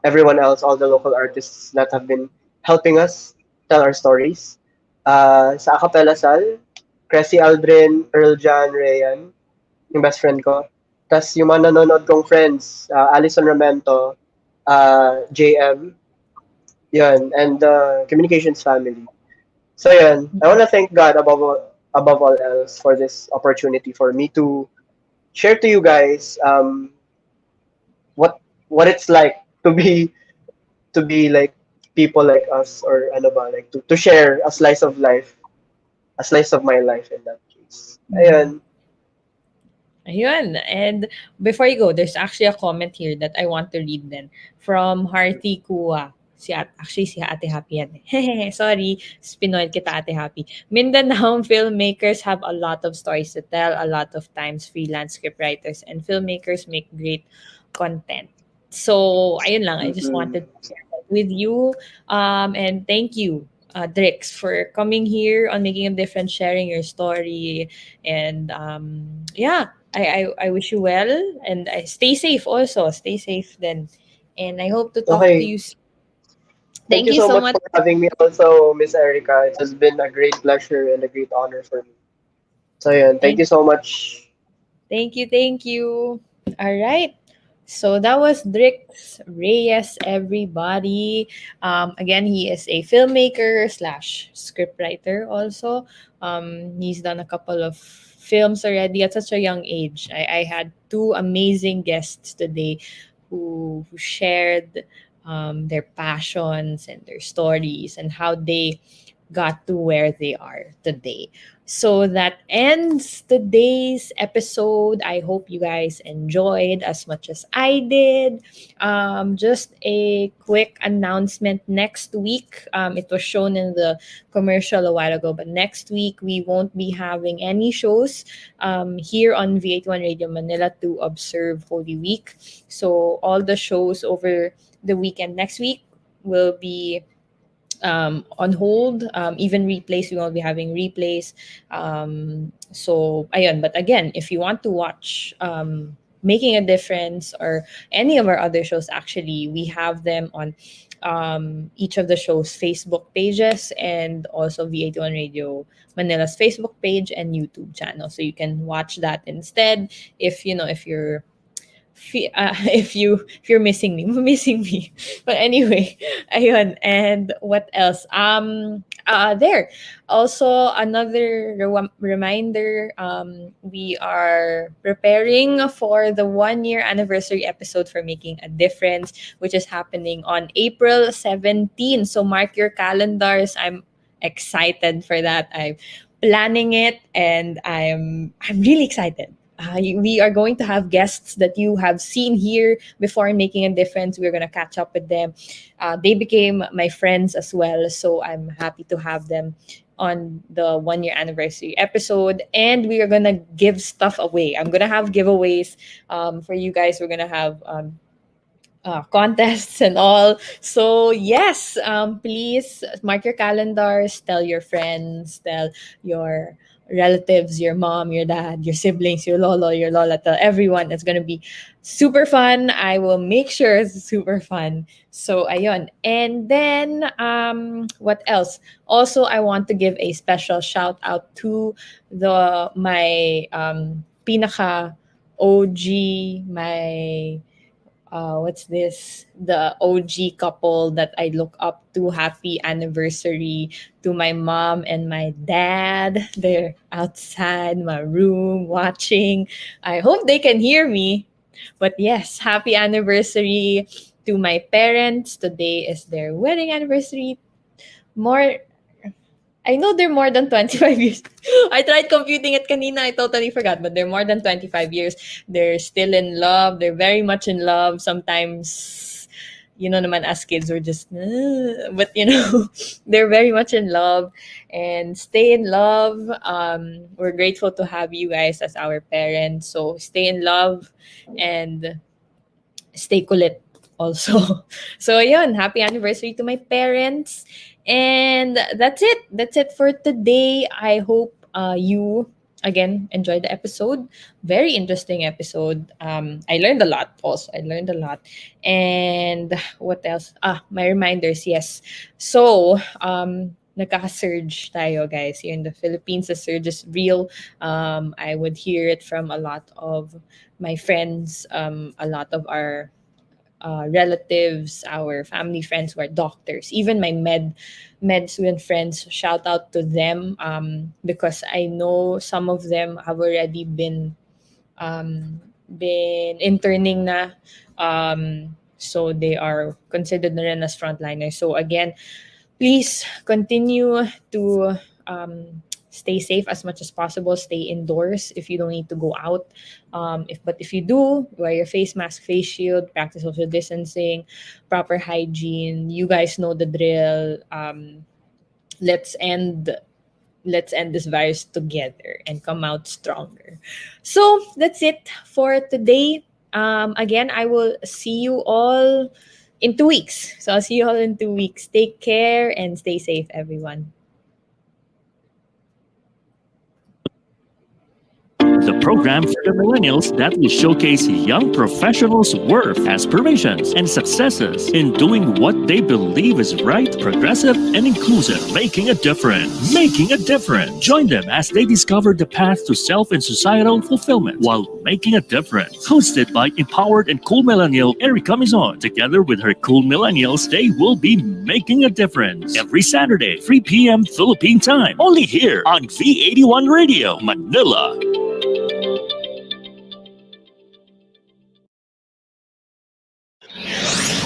everyone else, all the local artists that have been helping us tell our stories. Sa Acapella Sal, Cressy Aldrin, Earl John, Rayan, yung best friend ko. Tas yung mga nanonood kong friends, Alison Ramento, JM, yun, and the communications family. So yun, I want to thank God above all else for this opportunity for me to share to you guys what it's like to be like people like us, or ano ba, like to share a slice of life, a slice of my life in that case. Ayun. Ayun. And before you go, there's actually a comment here that I want to read then from Harthi Kua. Si Ate Happy yan. Sorry, spinoil kita, Ate Happy. Mindanao filmmakers have a lot of stories to tell. A lot of times, freelance scriptwriters and filmmakers make great content. So, ayun lang. I just Mm-mm. wanted to share that with you. And thank you, Drix, for coming here on Making a Difference, sharing your story. And yeah, I wish you well. And I stay safe also. Stay safe then. And I hope to talk to Okay. you. Thank Thank you you so so much much. for having me also, Miss Erika. It has been a great pleasure and a great honor for me. So yun, thank Thank you so much. Thank you. Thank you. All right. So that was Drix Reyes, everybody. Again, he is a filmmaker slash scriptwriter also. He's done a couple of films already at such a young age. I had two amazing guests today who shared their passions and their stories and how they got to where they are today. So that ends today's episode. I hope you guys enjoyed as much as I did. Just a quick announcement next week. It was shown in the commercial a while ago, but next week we won't be having any shows here on V81 Radio Manila to observe Holy Week. So all the shows over the weekend next week will be on hold. Even replays, we won't be having replays. So, ayun. But again, if you want to watch Making a Difference or any of our other shows, actually, we have them on each of the show's Facebook pages and also V81 Radio Manila's Facebook page and YouTube channel. So you can watch that instead if if you're if you're missing me missing me. But anyway, ayun. And what else? There also another reminder, we are preparing for the 1 year anniversary episode for Making a Difference, which is happening on April 17. So mark your calendars. I'm excited for that. I'm planning it, and I'm really excited. We are going to have guests that you have seen here before in Making a Difference. We're going to catch up with them. They became my friends as well, so I'm happy to have them on the 1 year anniversary episode. And we are going to give stuff away. I'm going to have giveaways for you guys. We're going to have contests and all. So yes, please mark your calendars. Tell your friends. Tell your relatives, your mom, your dad, your siblings, your lolo, your lola. Tell everyone. It's gonna be super fun. I will make sure it's super fun. So ayun. And then what else? Also, I want to give a special shout out to the my pinaka OG, my what's this? The OG couple that I look up to. Happy anniversary to my mom and my dad. They're outside my room watching. I hope they can hear me. But yes, happy anniversary to my parents. Today is their wedding anniversary. More I know they're more than 25 years. I tried computing it kanina. I totally forgot. But they're more than 25 years. They're still in love. They're very much in love. Sometimes, naman as kids, we're just, but, they're very much in love. And stay in love. We're grateful to have you guys as our parents. So stay in love and stay kulit also. So ayun, happy anniversary to my parents. And that's it. That's it for today. I hope you again enjoyed the episode. Very interesting episode. I learned a lot also. I learned a lot. And what else? My reminders, yes. So, nagkaka-surge tayo, guys. Here in the Philippines, the surge is real. I would hear it from a lot of my friends, a lot of our relatives, our family friends who are doctors, even my med student friends. Shout out to them because I know some of them have already been interning na. So they are considered na rin as frontliners. So again, please continue to stay safe as much as possible. Stay indoors if you don't need to go out. If you do, wear your face mask, face shield, practice social distancing, proper hygiene. You guys know the drill. Let's end this virus together and come out stronger. So that's it for today. Again, I will see you all in 2 weeks. So I'll see you all in 2 weeks. Take care and stay safe, everyone. The program for the millennials that will showcase young professionals' worth, aspirations, and successes in doing what they believe is right, progressive, and inclusive. Making a difference. Making a difference. Join them as they discover the path to self and societal fulfillment while making a difference. Hosted by empowered and cool millennial Erika Mison. Together with her cool millennials, they will be making a difference. Every Saturday, 3 p.m. Philippine time. Only here on V81 Radio, Manila.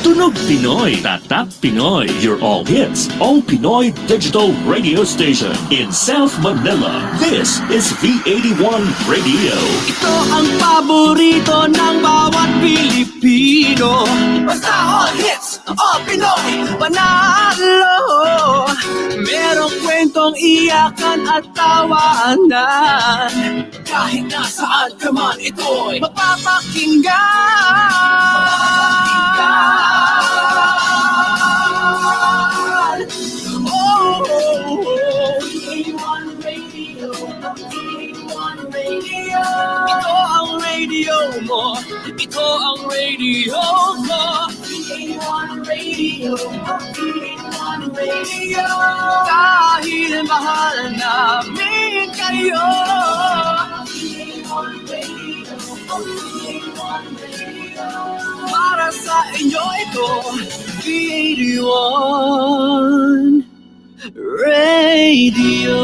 Tunog Pinoy, Tatak Pinoy, your all hits, all Pinoy digital radio station in South Manila. This is V81 Radio. Ito ang paborito ng bawat Pilipino. Basta all hits, all Pinoy, panalo. Merong kwentong iyakan at tawanan. Kahit nasaan ka man, ito'y mapapakinggan. Ito ang radio mo, ito ang radio ko. V81 Radio, V81 Radio. Dahil mahal namin kayo. V81 Radio, V81 Radio. Para sa inyo ito, V81 Radio.